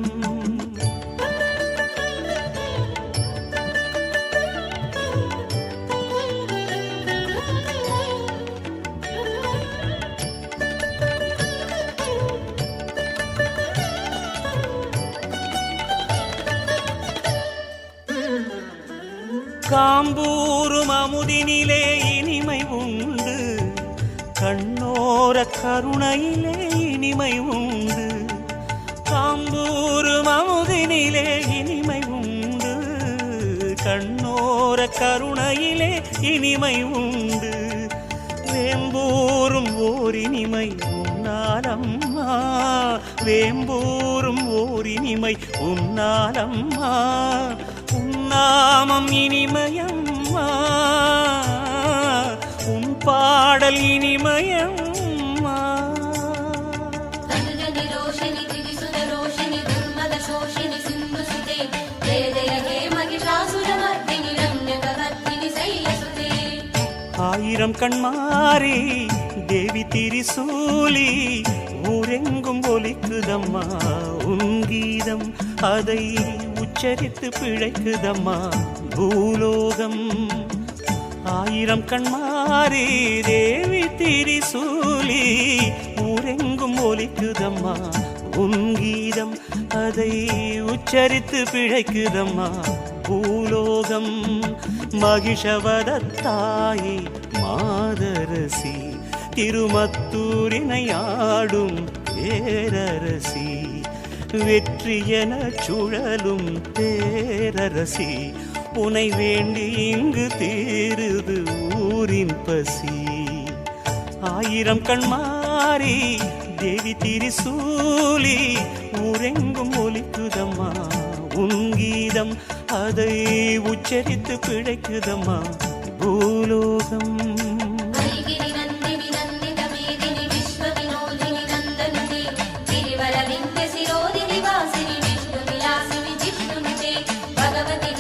S4: காம்பூரும் அமுதினிலே இனிமை உண்டு, கண்ணோர கருணையிலே இனிமை உண்டு. காம்பூரும் அமுதினிலே இனிமை உண்டு, கண்ணோர கருணையிலே இனிமை உண்டு. வேம்பூரும் ஓர் இனிமை உன்னாலம்மா, வேம்பூரும் ஓர் இனிமை உன்னாலம்மா. நாமம் இனிமயம்மா, உன் பாடல் இனிமயம்மா.
S3: தனுஜனி ரோஷினி திரிசுத ரோஷினி துர்மத சோஷினி சிந்து சுதே ஜய ஜய ஹே महिषासुरमर्दिनि रम्यकवर्तिनि शैलसुते.
S4: ஆயிரம் கண்மாரி தேவி திரிசூலி ஊரெங்கும் ஒலிக்குதம்மா உன் கீதம் அதை உச்சரித்து பிழைக்குதம்மா பூலோகம். ஆயிரம் கண்மாரி தேவி திரிசூலி ஊரெங்கும் ஒலிக்குதம்மா உன் கீதம் அதை உச்சரித்து பிழைக்குதம்மா பூலோகம். மகிஷவதத்தாயே மாதரசி திருமத்தூரினை ஆடும் பேரரசி, வெற்றியென சுழலும் பேரரசி, உனை வேண்டி இங்கு தீருது ஊரின் பசி. ஆயிரம் கண்மாரி தேவி திரிசூலி ஊரெங்கும் ஒலிக்குதம்மா உன் கீதம் அதை உச்சரித்து பிழைக்குதம்மா பூலோகம்.
S3: भगवति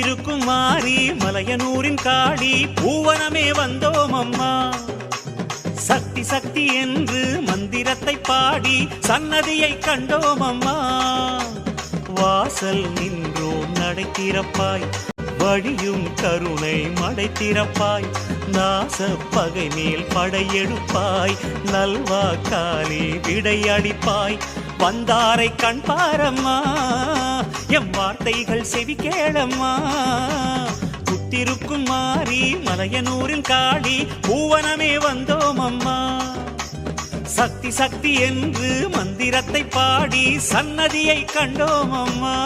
S4: புத்திருக்கும் மாறி மலையனூரின் காளி பூவனமே வந்தோம் அம்மா. சக்தி சக்தி என்று மந்திரத்தை பாடி சன்னதியை கண்டோம் அம்மா. வாசல் நின்றோம் நடை திறப்பாய், வழியும் கருணை மடை திறப்பாய். நாச பகை மேல் படையெடுப்பாய், நல்வாக்காலே விடையடிப்பாய். வந்தாரை கண் பாரம்மா, எம் வார்த்தைகள் செவி கேளம்மா. புத்திருக்கும் மாறி மலையனூரின் காளி பூவனமே வந்தோம் அம்மா. சக்தி சக்தி என்று மந்திரத்தை பாடி சன்னதியை கண்டோம் அம்மா.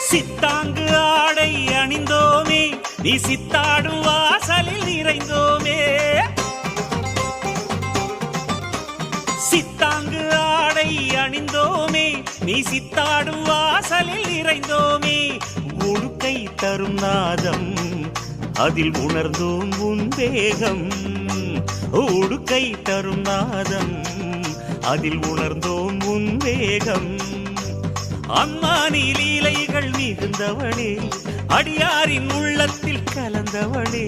S4: சித்தாங்கு ஆடை அணிந்தோமே, நீ சித்தாடும் வாசலில் நிறைந்தோமே. சித்தாங்கு ஆடை அணிந்தோமே, நீ சித்தாடும் வாசலில் நிறைந்தோமே. உடுக்கை தரும் நாதம் அதில் உணர்ந்தோம் உன் வேகம். உடுக்கை தரும் நாதம் அதில் உணர்ந்தோம் உன் வேகம். அம்மா நீ லீலைகள் மிகுந்தவளே, அடியாரின் உள்ளத்தில் கலந்தவளே.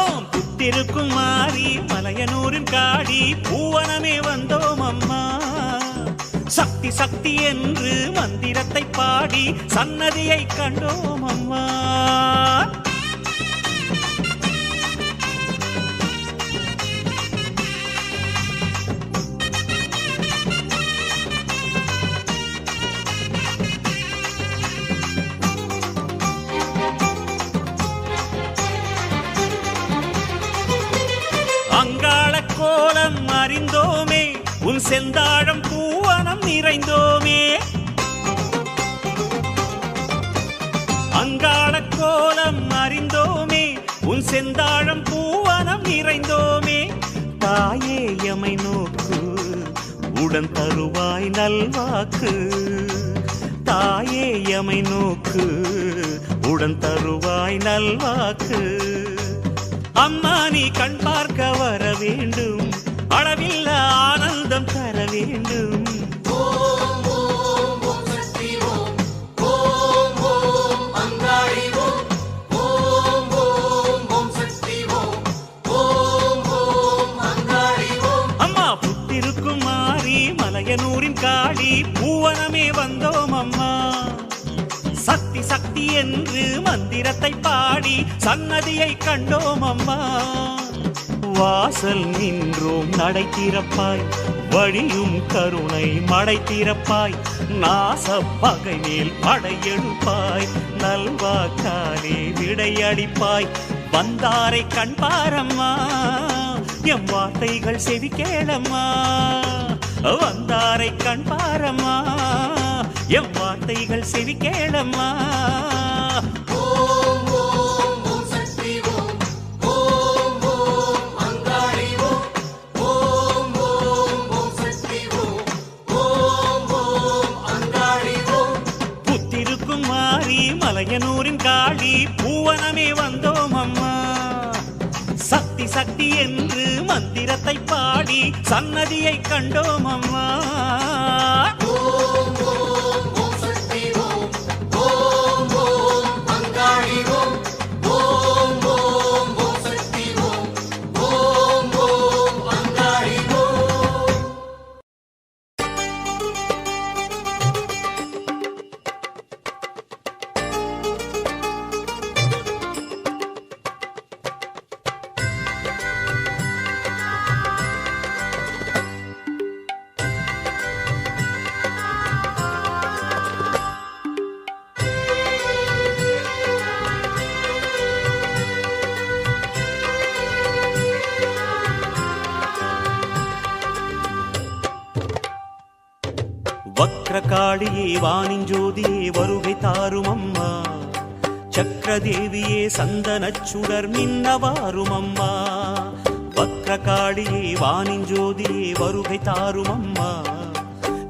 S4: ஓம் புத்திருக்கும் மாறி மலையனூரின் காளி பூவனமே வந்தோம் அம்மா. சக்தி சக்தி என்று மந்திரத்தை பாடி சன்னதியை கண்டோம் அம்மா. அங்காள கோலம் அறிந்தோமே, உன் செந்தாழம் பூவனம் நிறைந்தோமே. அங்காள கோலம் அறிந்தோமே, உன் செந்தாழம் பூவனம் நிறைந்தோமே. தாயே எமை நோக்கு, உடன் தருவாய் நல்வாக்கு. தாயே எமை நோக்கு, உடன் தருவாய் நல்வாக்கு. அம்மா நீ கண் பார்க்க வர வேண்டும், அளவில்ல ஆனந்தம் தர வேண்டும். அம்மா புத்திருக்கும் மாறி மலையனூரின் காளி பூவனமே வந்தோம் அம்மா. சக்தி சக்தி என்று மந்திரத்தை பாடி சன்னதியை கண்டோம் அம்மா. வாசல் நின்றோம் நடை திறப்பாய், வழியும் கருணை மடை திறப்பாய். நாச பகை மேல் படையெடுப்பாய், நல்வாக்காலே விடையடிப்பாய். வந்தாரை கண் பாரம்மா, எம் வார்த்தைகள் செவி கேளம்மா. வந்தாரை கண் பாரம்மா, எம் வார்த்தைகள் செவி கேளம்மா. புத்திருக்கும் மாறி மலையனூரின் காளி பூவனமே வந்தோம் அம்மா. சக்தி சக்தி என்று மந்திரத்தை பாடி சன்னதியை கண்டோம் அம்மா. வக்ரகாளியே வானின் ஜோதியே வருகை தாரும் அம்மா சக்கரதேவியே சந்தனச்சுடர் மின்னவாரும் அம்மா வக்ரகாளியே வானின் ஜோதியே வருகை தாரும் அம்மா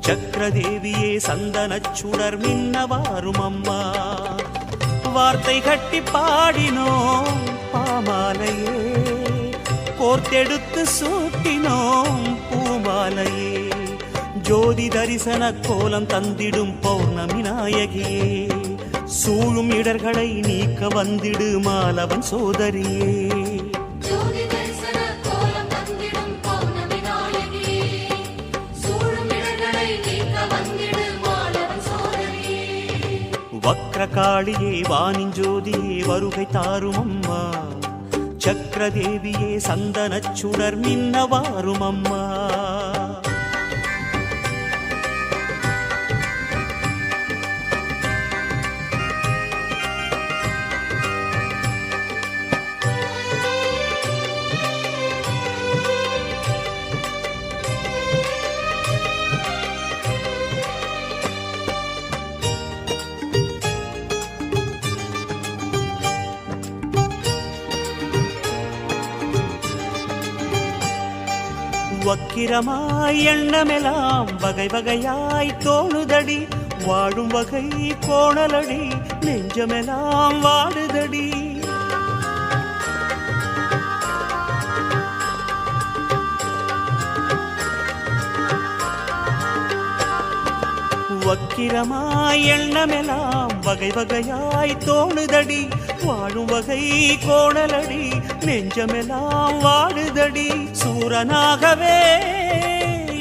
S4: சக்கரதேவியே சந்தனச்சுடர் மின்னவாரும் அம்மா வார்த்தை கட்டி பாடினோம் பாமாலையே கோர்த்தெடுத்து சூட்டினோம் பூமாலையே ஜோதி தரிசன கோலம் தந்திடும் பௌர்ணமி நாயகியே சூழும் இடர்களை நீக்க வந்திடு மாலவன் சோதரியே
S3: ஜோதி தரிசன கோலம் தந்திடும் பௌர்ணமி நாயகியே சூழும் இடர்களை நீக்க வந்திடு மாலவன் சோதரியே
S4: வக்ரகாளியே வானின் ஜோதியே வருகை தாரும் அம்மா சக்கரதேவியே சந்தனச்சுடர் மின்னவாரும் அம்மா வக்கிரமாய் எண்ணமெல்லாம் வகை வகையாய் தோணுதடி வாழும் வகை கோணலடி நெஞ்சமெல்லாம் வாடுதடி வக்கிரமாய் எண்ணமெல்லாம் வகை வகையாய் தோணுதடி வாழும் வகை கோணலடி நெஞ்சமெல்லாம் வாடுதடி சூரனாகவே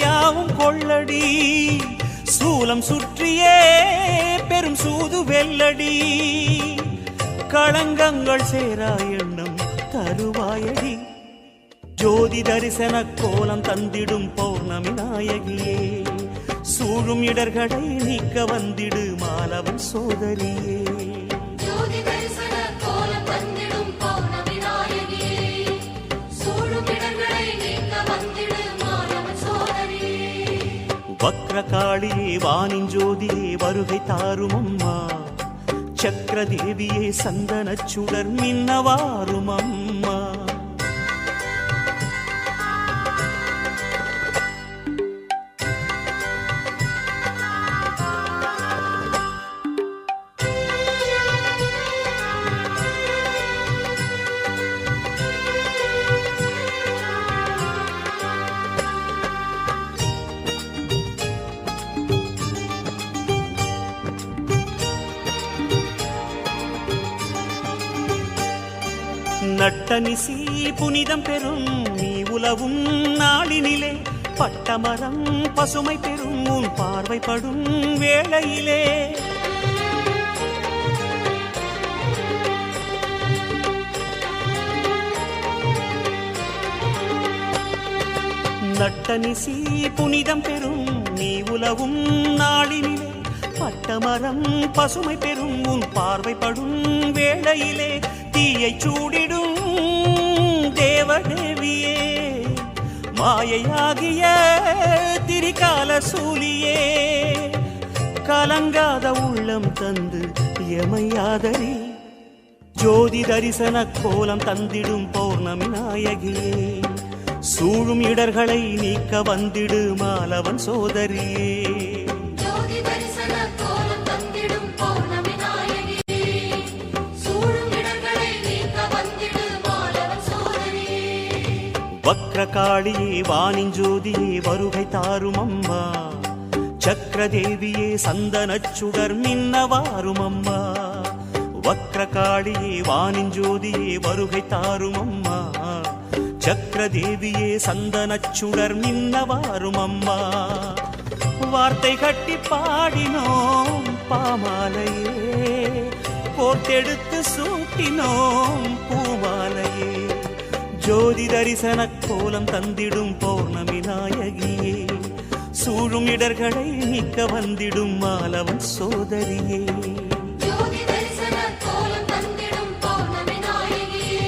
S4: யாவும் கொள்ளடி சூலம் சுற்றியே பெரும் சூது வெல்லடி களங்கங்கள் சேரா எண்ணம் தருவாயடி ஜோதி தரிசன கோலம் தந்திடும் பௌர்ணமி நாயகியே சூழும் இடர்களை நீக்க வந்திடு மாலவன் சோதரியே
S3: ஜோதி தரிசன கோலம் தந்திடும் பௌர்ணமி நாயகியே சூழும் இடர்களை நீக்க வந்திடு மாலவன் சோதரியே
S4: வக்ரகாளியே வானின் ஜோதியே வருகை தாரும் அம்மா சக்கரதேவியே சந்தனச்சுடர் மின்னவாரும் அம்மா நட்டனிசி புனிதம் பெறும் நீ உலவும் நாளினிலே பட்டமரம் பசுமை பெறும் உன் பார்வைப்படும் வேளையிலே நட்டனிசி புனிதம் பெறும் நீ உலவும் நாளினிலே பட்டமரம் பசுமை பெறும் உன் பார்வைப்படும் வேளையிலே தீயை சூடிடும் தேவதேவியே மாயையாகிய திரிகால சூலியே கலங்காத உள்ளம் தந்து எமையாதரி ஜோதி தரிசன கோலம் தந்திடும் பௌர்ணமி நாயகியே சூழும் இடர்களை நீக்க வந்திடு மாலவன் சோதரியே
S3: ஜோதி தரிசன கோலம் தந்திடும் பௌர்ணமி நாயகியே சூழும் இடர்களை நீக்க வந்திடு மாலவன் சோதரியே
S4: வக்ரகாளியே வானின் ஜோதியே வருகை தாரும் அம்மா சக்கரதேவியே சந்தனச்சுடர் மின்னவாரும் அம்மா வக்ரகாளியே வானின் ஜோதியே வருகை தாரும் அம்மா சக்கரதேவியே சந்தனச்சுடர் மின்னவாரும் அம்மா வார்த்தை கட்டி பாடினோம் பாமாலையே கோர்த்தெடுத்து சூட்டினோம் பூமாலையே ஜோதி தரிசன கோலம் தந்திடும் பௌர்ணமி நாயகியே சூழும் இடர்களை நீக்க வந்திடும் மாலவன் சோதரியே
S3: ஜோதி தரிசன கோலம் தந்திடும் பௌர்ணமி நாயகியே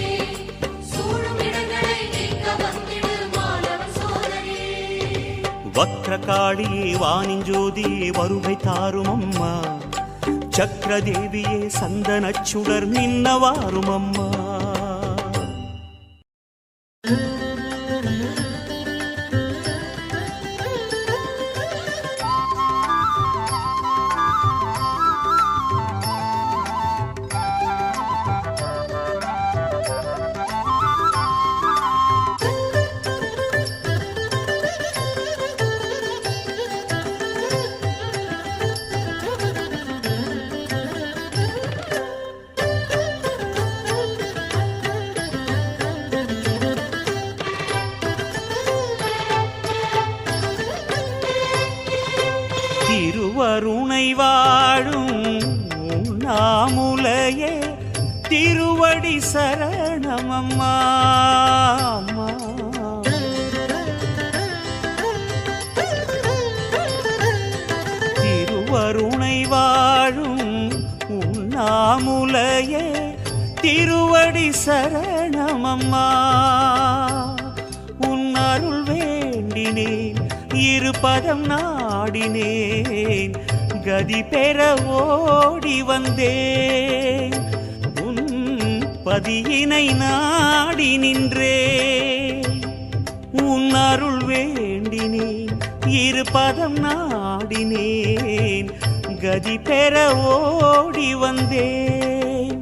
S3: சூழும் இடர்களை நீக்க வந்திடு மாலவன் சோதரியே
S4: வக்ரகாளியே வாணிஞ்சோதியே வருகை தாரும் அம்மா, சக்கரதேவியே சந்தனச்சுடர் நின்னவாரும் அம்மா. திருவருணை வாழும் உண்ணாமுலையே திருவடி சரணமம்மா. திருவருணை வாழும் உண்ணாமுலையே திருவடி சரணமம்மா. உன் அருள் வேண்டினேன் இருபதம் நாடினேன், கதி பெற ஓடி வந்தேன், உன் பதியினை நாடி நின்றேன். உன் அருள் வேண்டினேன் இருபதம் நாடினேன், கதி பெற ஓடி வந்தேன்,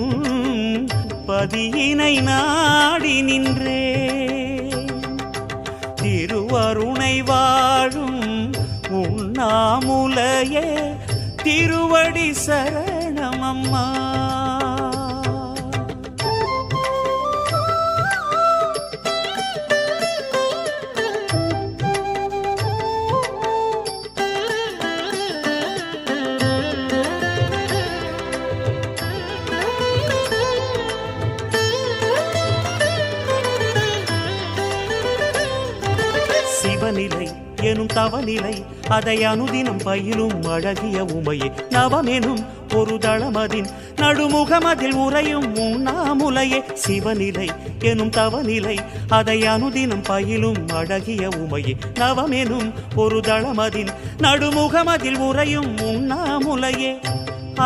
S4: உன் பதியினை நாடி நின்றேன். திருவருணை வாழும் உண்ணாமுலையே திருவடி சரணமம்மா. சிவநிலை எனும் தவநிலை அதை அனுதினம் பயிலும் அழகிய உமையே, நவமெனும் ஒரு தளமதின் நடுமுகமதில் உறையும் உண்ணாமுலையே. சிவநிலை எனும் தவநிலை அதை அனுதினம் பயிலும் அழகிய உமையே, நவமெனும் ஒரு தளமதின் நடுமுகமதில் உறையும் உண்ணாமுலையே.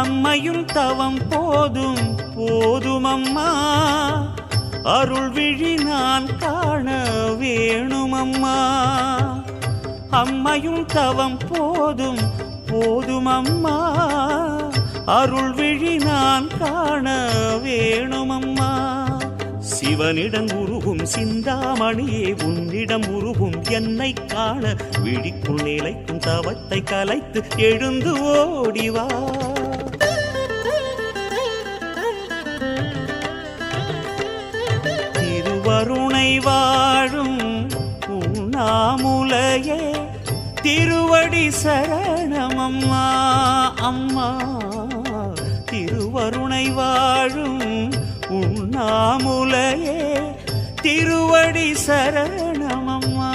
S4: அம்மையும் தவம் போதும் போதும் அம்மா, அருள் விழி நான் காண வேணுமம்மா. அம்மையும் தவம் போதும் போதும் அம்மா, அருள் விழி நான் காண வேணுமம்மா. சிவனிடம் உருகும் சிந்தாமணியே உன்னிடம் உருகும் என்னை காண, விழிக்குள் நிலைக்கும் தவத்தை கலைத்து எழுந்து ஓடிவா. திருவருணை வாழும் உண்ணாமுலையே திருவடி சரணமம்மா. அம்மா திருவருணை வாழும் உண்ணாமுலையே திருவடி சரணமம்மா.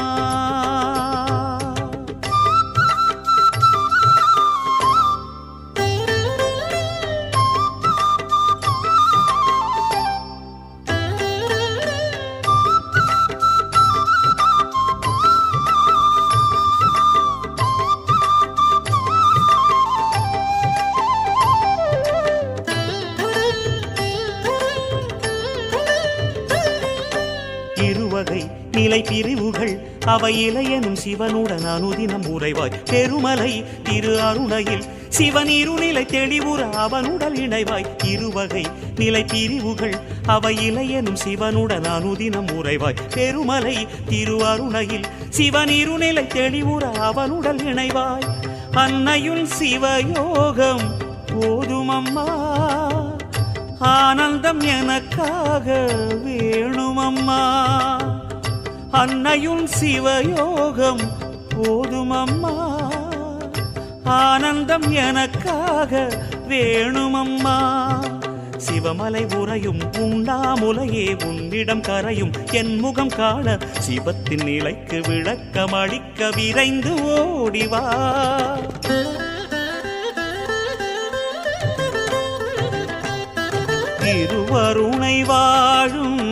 S4: இருவகை நிலை பிரிவுகள் அவை இளையனும் சிவனுடன் அனுதினம் உறைவாய், பெருமலை திரு அருணையில் சிவன் இருநிலை தெளிவுற அவனுடன் இணைவாய். இருவகை நிலை பிரிவுகள் அவை இளையனும் சிவனுடன் அனுதினம் உறைவாய், பெருமலை திரு அருணையில் சிவன் இருநிலை தெளிவுற அவனுடன் இணைவாய். அன்னையும் சிவயோகம் போதுமம்மா, ஆனந்தம் எனக்காக வேணுமம்மா. அன்னையும் சிவயோகம் போதுமம்மா, ஆனந்தம் எனக்காக வேணுமம்மா. சிவமலை உறையும் உண்ணாமுலையே உன்னிடம் கரையும் என் முகம் காண, சிவத்தின் நிலைக்கு விளக்கம் அளிக்க விரைந்து ஓடிவா. திருவருணை வாழும்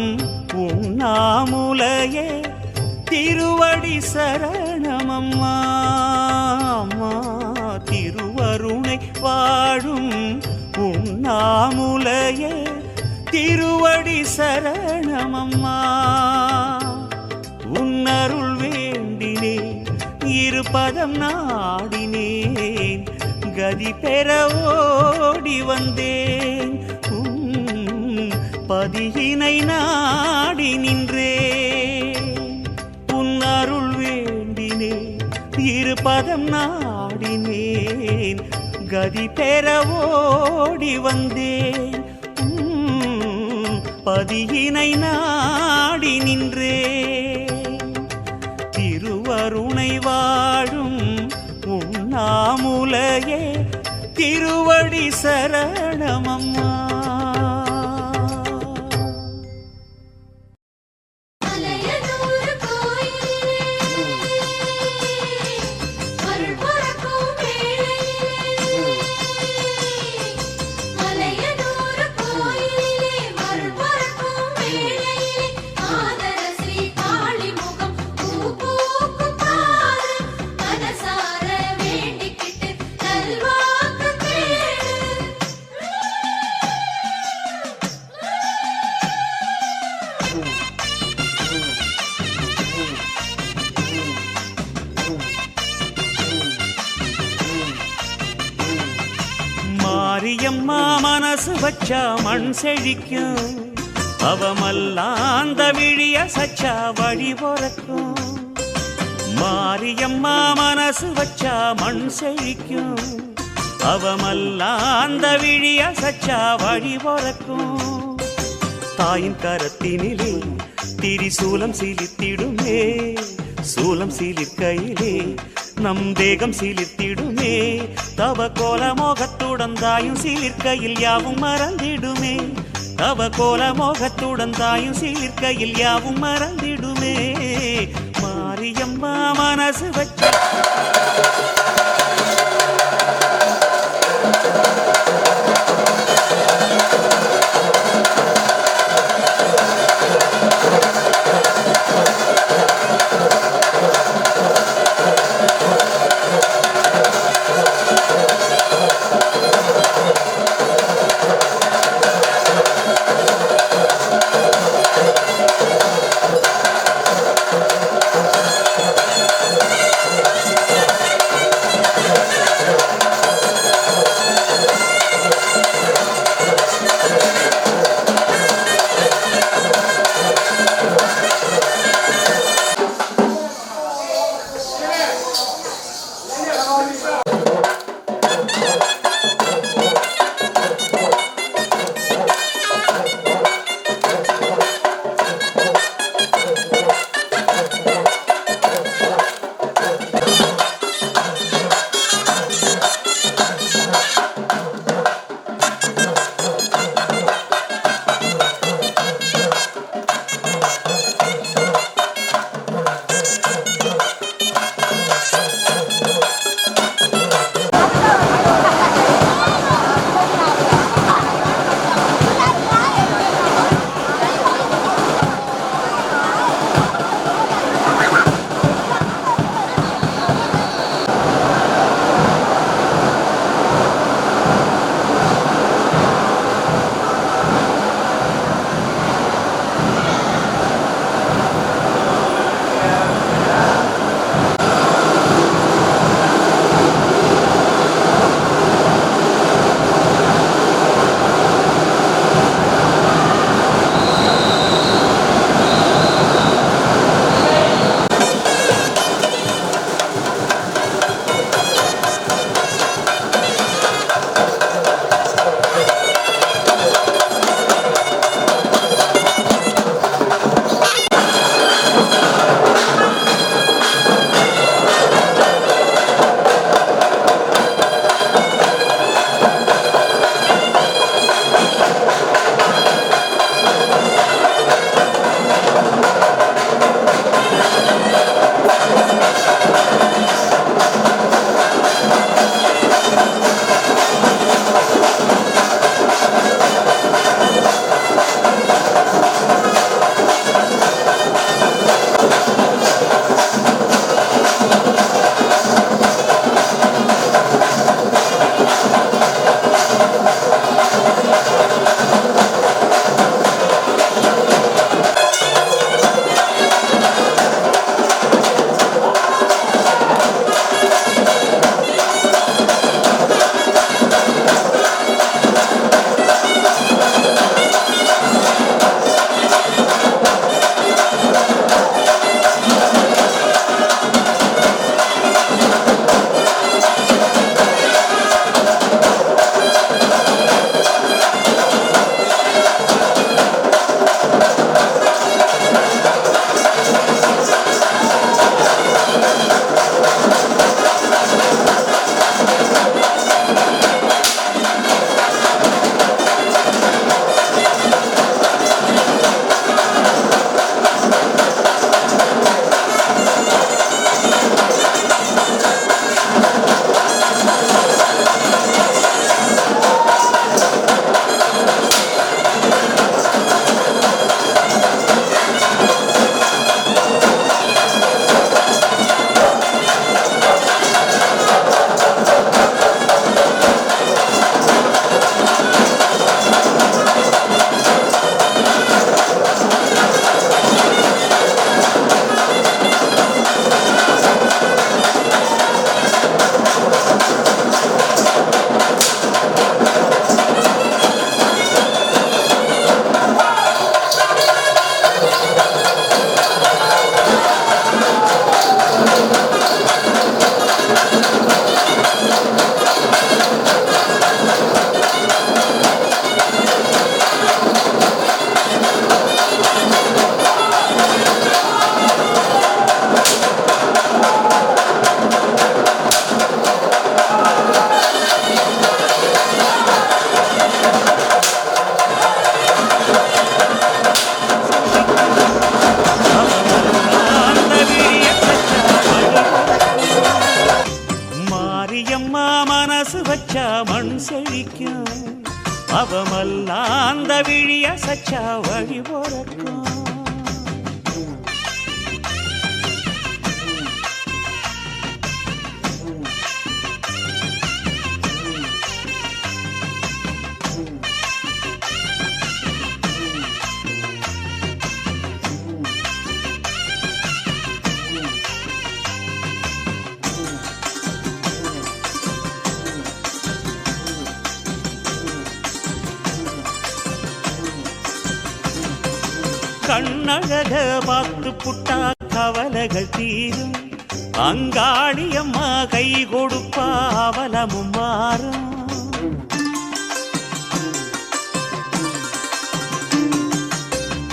S4: உண்ணாமுலையே திருவடி சரணமம்மா. அம்மா அம்மா திருவருணை வாழும் உண்ணாமுலையே திருவடி சரணமம்மா உன்னருள் வேண்டினேன் இருபதம் நாடினேன் கதி பெற ஓடி வந்தேன் பதியினை நாடி நின்றேன் உன்னருள் வேண்டினேன் இருபதம் நாடினேன் கதி பெற ஓடி வந்தேன் பதியினை நாடி நின்றேன் திருவருணை வாழும் உண்ணாமுலையே திருவடி சரணமம்மா
S3: மலையனூர் கோயிலே அருள் பொறக்கும் வேளையிலே மலையனூர் கோயிலே அருள் பொறக்கும் வேளையிலே ஆதர ஸ்ரீ காளி முகம் பூக்கும் பாரு மனசார வேண்டிக்கிட்டு நல்வாக்கு கேளு
S4: மாரியம்மா மனசு வச்சா மண் செழிக்கும் அவமல்லாந்த விழிய சச்சா வழி பொறக்கும் மாரியம்மா மனசு வச்சா மண் செழிக்கும் அவமல்லாந்த விழிய சச்சா வழி பொறக்கும் தாயின் கரத்தினிலே திரிசூலம் சிலித்திடுமே சூலம் சிலிர்க்கையிலே நம் தேகம் சிலிர்த்திடுமே தவ கோல மோகத்துடன் தாயும் சிலிர்க்கையில் யாவும் மறந்திடுமே தவ கோல மோகத்துடன் தாயும் சிலிர்க்கையில் யாவும் மறந்திடுமே மாரியம்மா மனசு வச்ச மனசு வச்சா மண் செழிக்கும், அவமல்லாம் அந்த விழிய சச்சா வழி போறக்கும். கண்ணழக பார்த்து புட்டா கவலைகள் தீரும், அங்காளியம்மா கை கொடுப்பா அவலமும் மாறும்.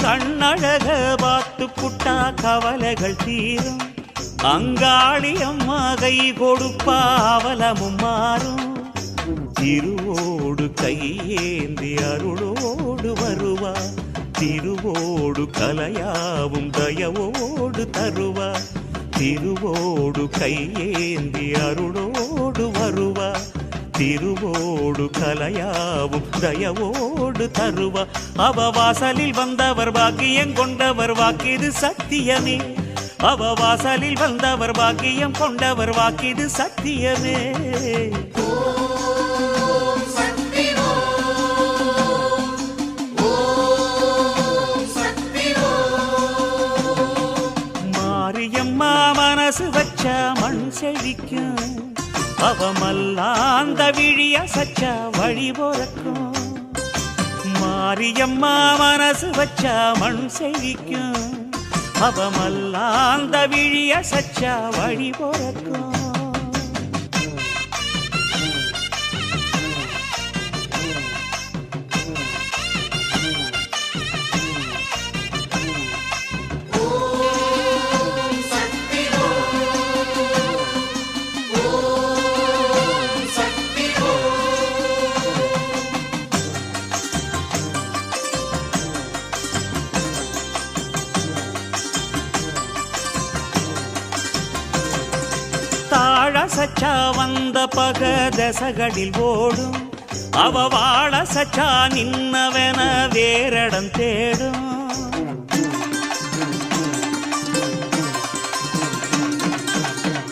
S4: கண்ணழக பார்த்து புட்டா கவலைகள் தீரும், அங்காளியம்மா கை கொடுப்பா அவலமும் மாறும். திருவோடு கையேந்தி அருளோடு வருவா, திருவோடு கலையாவும் தயவோடு தருவா. திருவோடு கையேந்தி அருளோடு வருவா, திருவோடு கலையாவும் தயவோடு தருவா. அவ வாசலில் வந்தவர் பாக்கியம் கொண்டவர் வாக்கிது சத்தியமே, அவ வாசலில் வந்தவர் பாக்கியம் கொண்டவர் வாக்கிது சத்தியமே. மாரியம்மா மனசு வச்சா மண் செழிக்கும், அவமல்லாந்த விழிய சச்சா வழி போறக்கும். மாரியம்மா மனசு வச்சா மண் செழிக்கும், அவமல்லாந்த விழிய சச்சா வழி போறக்கும். தாழ சச்சா வந்த பக தசகளில் ஓடும், அவ வாழ சச்சா நின்னவன வேறடம் தேடும்.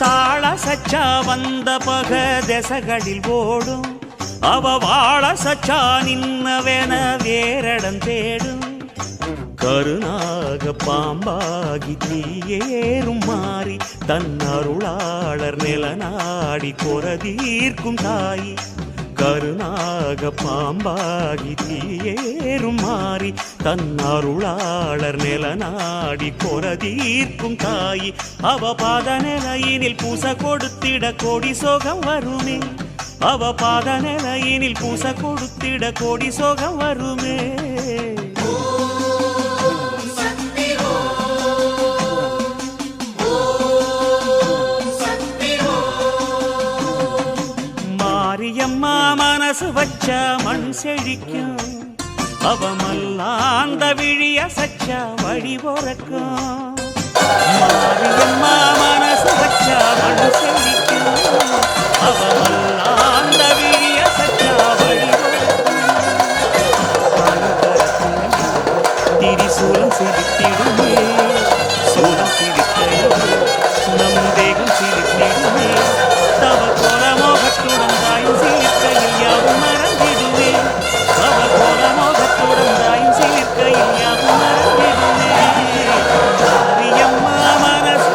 S4: தாழ சச்சா வந்த பக தசகளில் ஓடும், அவ வாழ சச்சா நின்னவன வேறடம் தேடும். கருணாக பாம்பாகி தீயேறும் மாறி தன் அருளாளர் நிலநாடி கொரதீர்க்கும் தாயி. கருணாக பாம்பாகி தீயேறும் மாறி தன் அருளாளர் நிலநாடி கொரதீர்க்கும் தாயி. அவ பாத நிலையினில் பூச கொடுத்திட கோடி சோகம் வருமே, அவ பாத நிலையினில் பூச கொடுத்திட கோடி சோகம் வருமே. மாரியம்மா மனசு வச்சா மண் செழிக்கும், அவமல்லாந்த விழிய சச்சா வழி போறக்கும். மாரியம்மா மனசு வச்சா மண் செழிக்கும், அவமல்லாந்த விழிய சச்சா வழி போறக்கும். திரிசூலம் சிரித்திடுமே, சூலம் சிரிக்கையுமே, நம் தேகம் சிரித்திடுமே. தவ கோல மோகத்துடன் தாயும் சிலிர்க்கையில் யாவும் மறந்திடுமே, தவ கோல மோகத்துடன் தாயும் சிலிர்க்கையில் யாவும் மறந்திடுமே. மாரியம்மா மனசு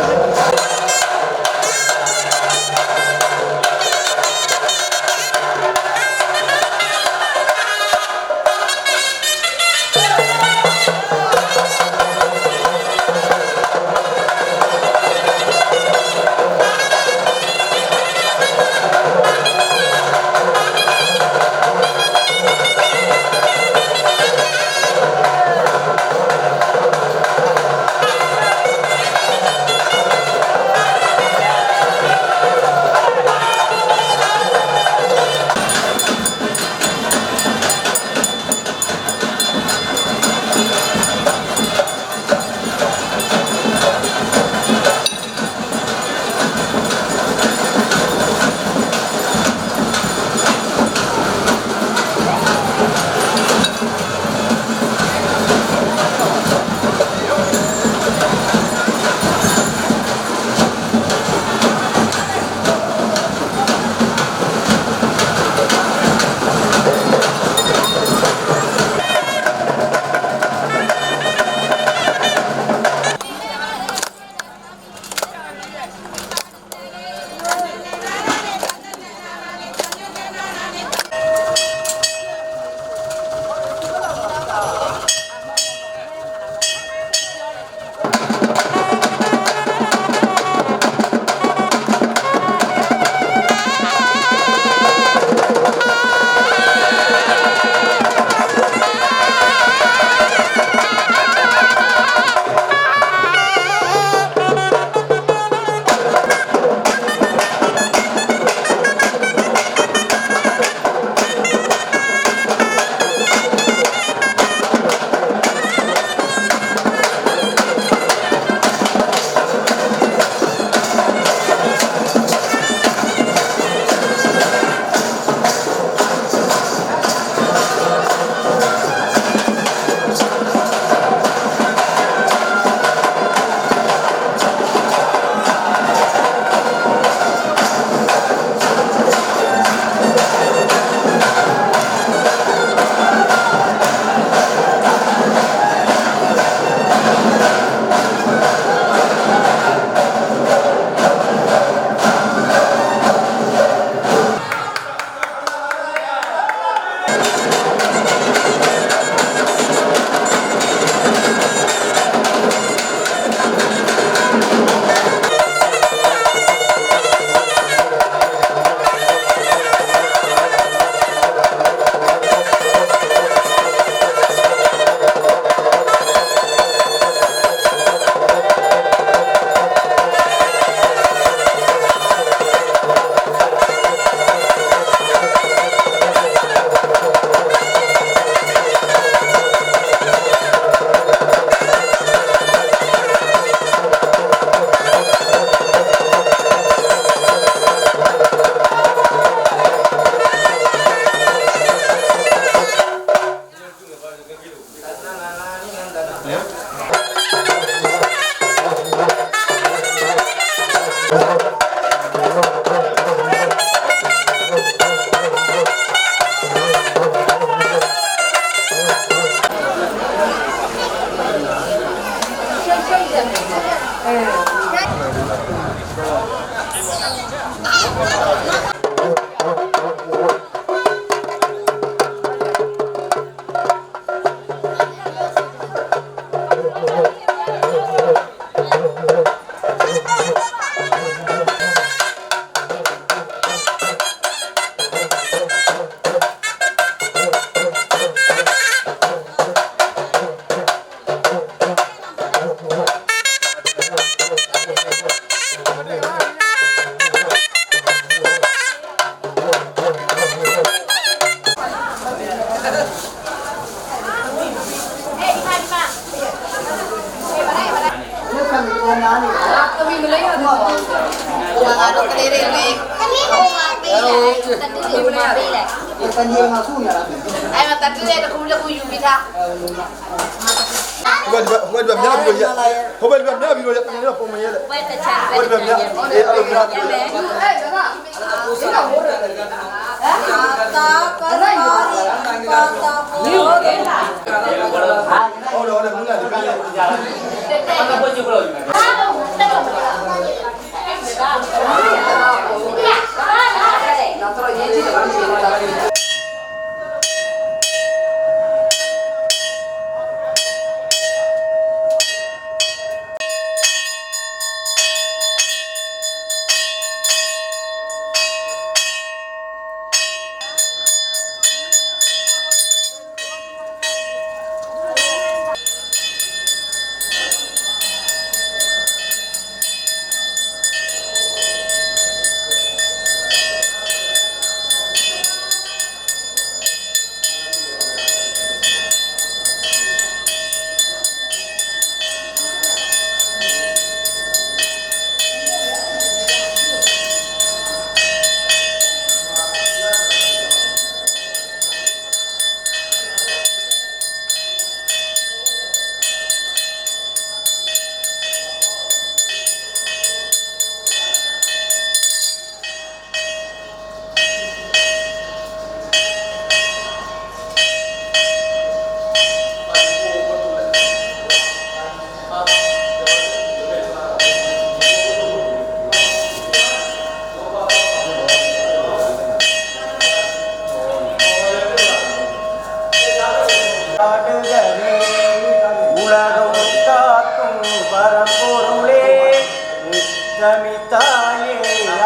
S2: தமித்தாயே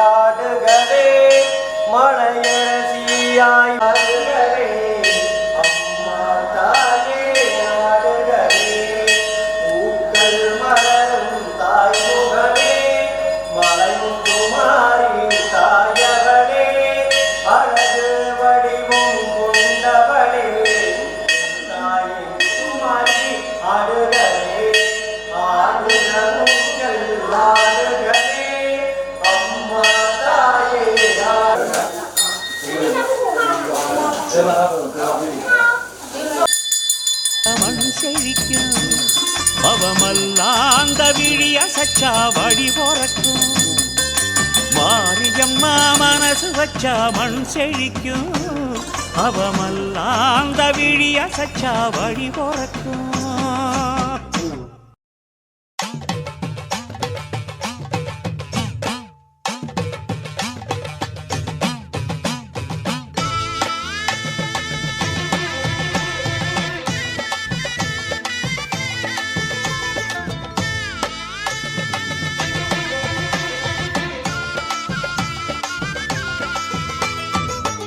S2: ஆடுகவே மலையரசியாய் ஆடுகவே அம்மா தாயே ஆடுகவே பூக்கள் மலரும் தாய் முகமே மலைமுத்துமாரி தாயவளே அழகு வடிவும் கொண்டவளே தாயே குமாரி ஆடுகவே ஆடுக உங்கள் ஆடுகவே அம்மா தாயே
S4: மண் செழிக்கும் அவமல்லாந்த விழி அசச்சா வழி போறக்கும் மாரியம்மா மனசு வச்சா மண் செழிக்கும் அவமல்லாந்த விழி அசச்சா வழி போறக்கும்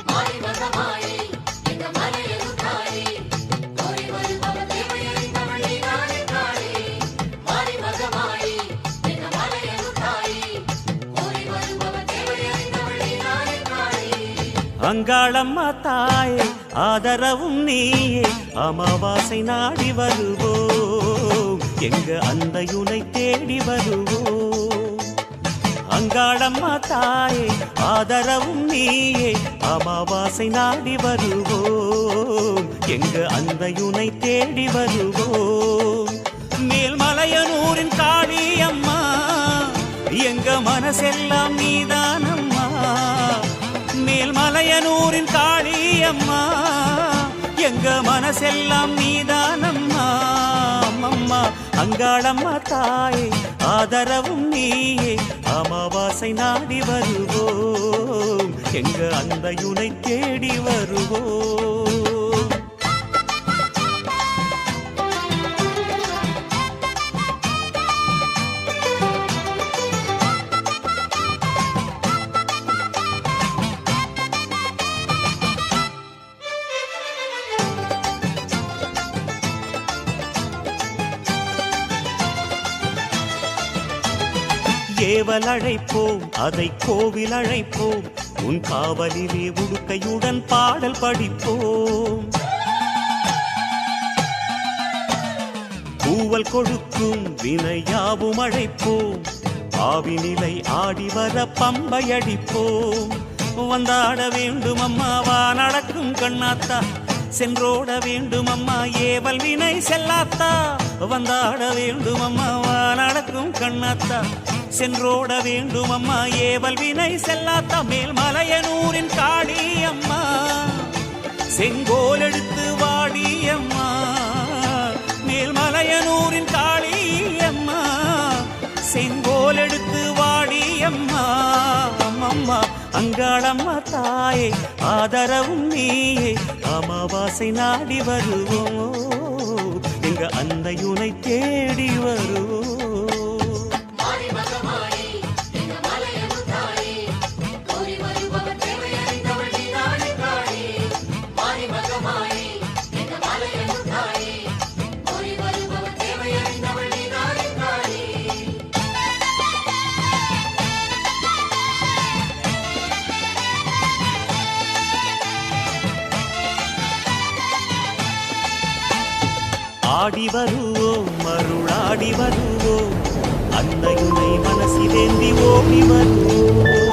S3: மாறி மகமாயி எங்க மலையனு தாயி கோரி வருபவ தேவையை தமிழை நானே காளி மாறி மகமாயி எங்க மலையனு தாயி கோரி வருபவ தேவையை தமிழை நானே காளி
S4: அங்காளம்மா தாயே ஆதரவும் நீயே அமாவாசை நாடி வருவோம் எங்க அந்தையுனை தேடி வருவோம் அங்காளம்மா தாயே ஆதரவும் நீயே அமாவாசை நாடி வருவோம் எங்க அந்தையுனை தேடி வருவோம் மேல்மலையனூரின் காளியம்மா எங்க மனசெல்லாம் நீதானம்மா மேல்மலையனூரின் காளியம்மா எங்க மனசெல்லாம் நீதானம்மா அம்மம்மா அங்காளம்மா தாயே ஆதரவும் நீயே அமாவாசை நாடி வருவோம் எங்க அந்தையுனை தேடி வருவோம் ஏவல் அழைப்போம் அதை கோவில் அழைப்போம் உன் காவலிலே உடுக்கையுடன் பாடல் படிப்போம் பூவல் கொடுக்கும் வினையாவும் அழைப்போம் ஆவி நிலை ஆடி வர பம்பையடிப்போம் வந்தாட வேண்டும் அம்மா வா நடக்கும் கண்ணாத்தா சென்றோட வேண்டும் அம்மா ஏவல் வினை செல்லாத்தா வந்தாட வேண்டும் அம்மா வா நடக்கும் கண்ணாத்தா சென்றோட வேண்டும் அம்மா ஏவல் வினை செல்லாத்தா மேல்மலையனூரின் காளி அம்மா செங்கோல் எடுத்து வாடி அம்மா மேல்மலையனூரின் காளி அம்மா செங்கோல் எடுத்து வாடி அம்மா அம்மம்மா அங்காளம்மா தாயே ஆதரவும் நீயே அமாவாசை நாடி வருவோம் எங்க அன்னையுனை தேடி வருவோம்
S3: மாறி மகமாயி எங்க மலையனு தாயி கோரி வருபவர் தேவை அறிந்தவள் நீதானே காளி மாறி மகமாயி எங்க மலையனு தாயி கோரி வருபவர் தேவை அறிந்தவள் நீதானே காளி
S4: ஆடி வருவோம் மருளாடி வருவோம் அன்னையுனை மனசிலேந்தி ஓடி வருவோம்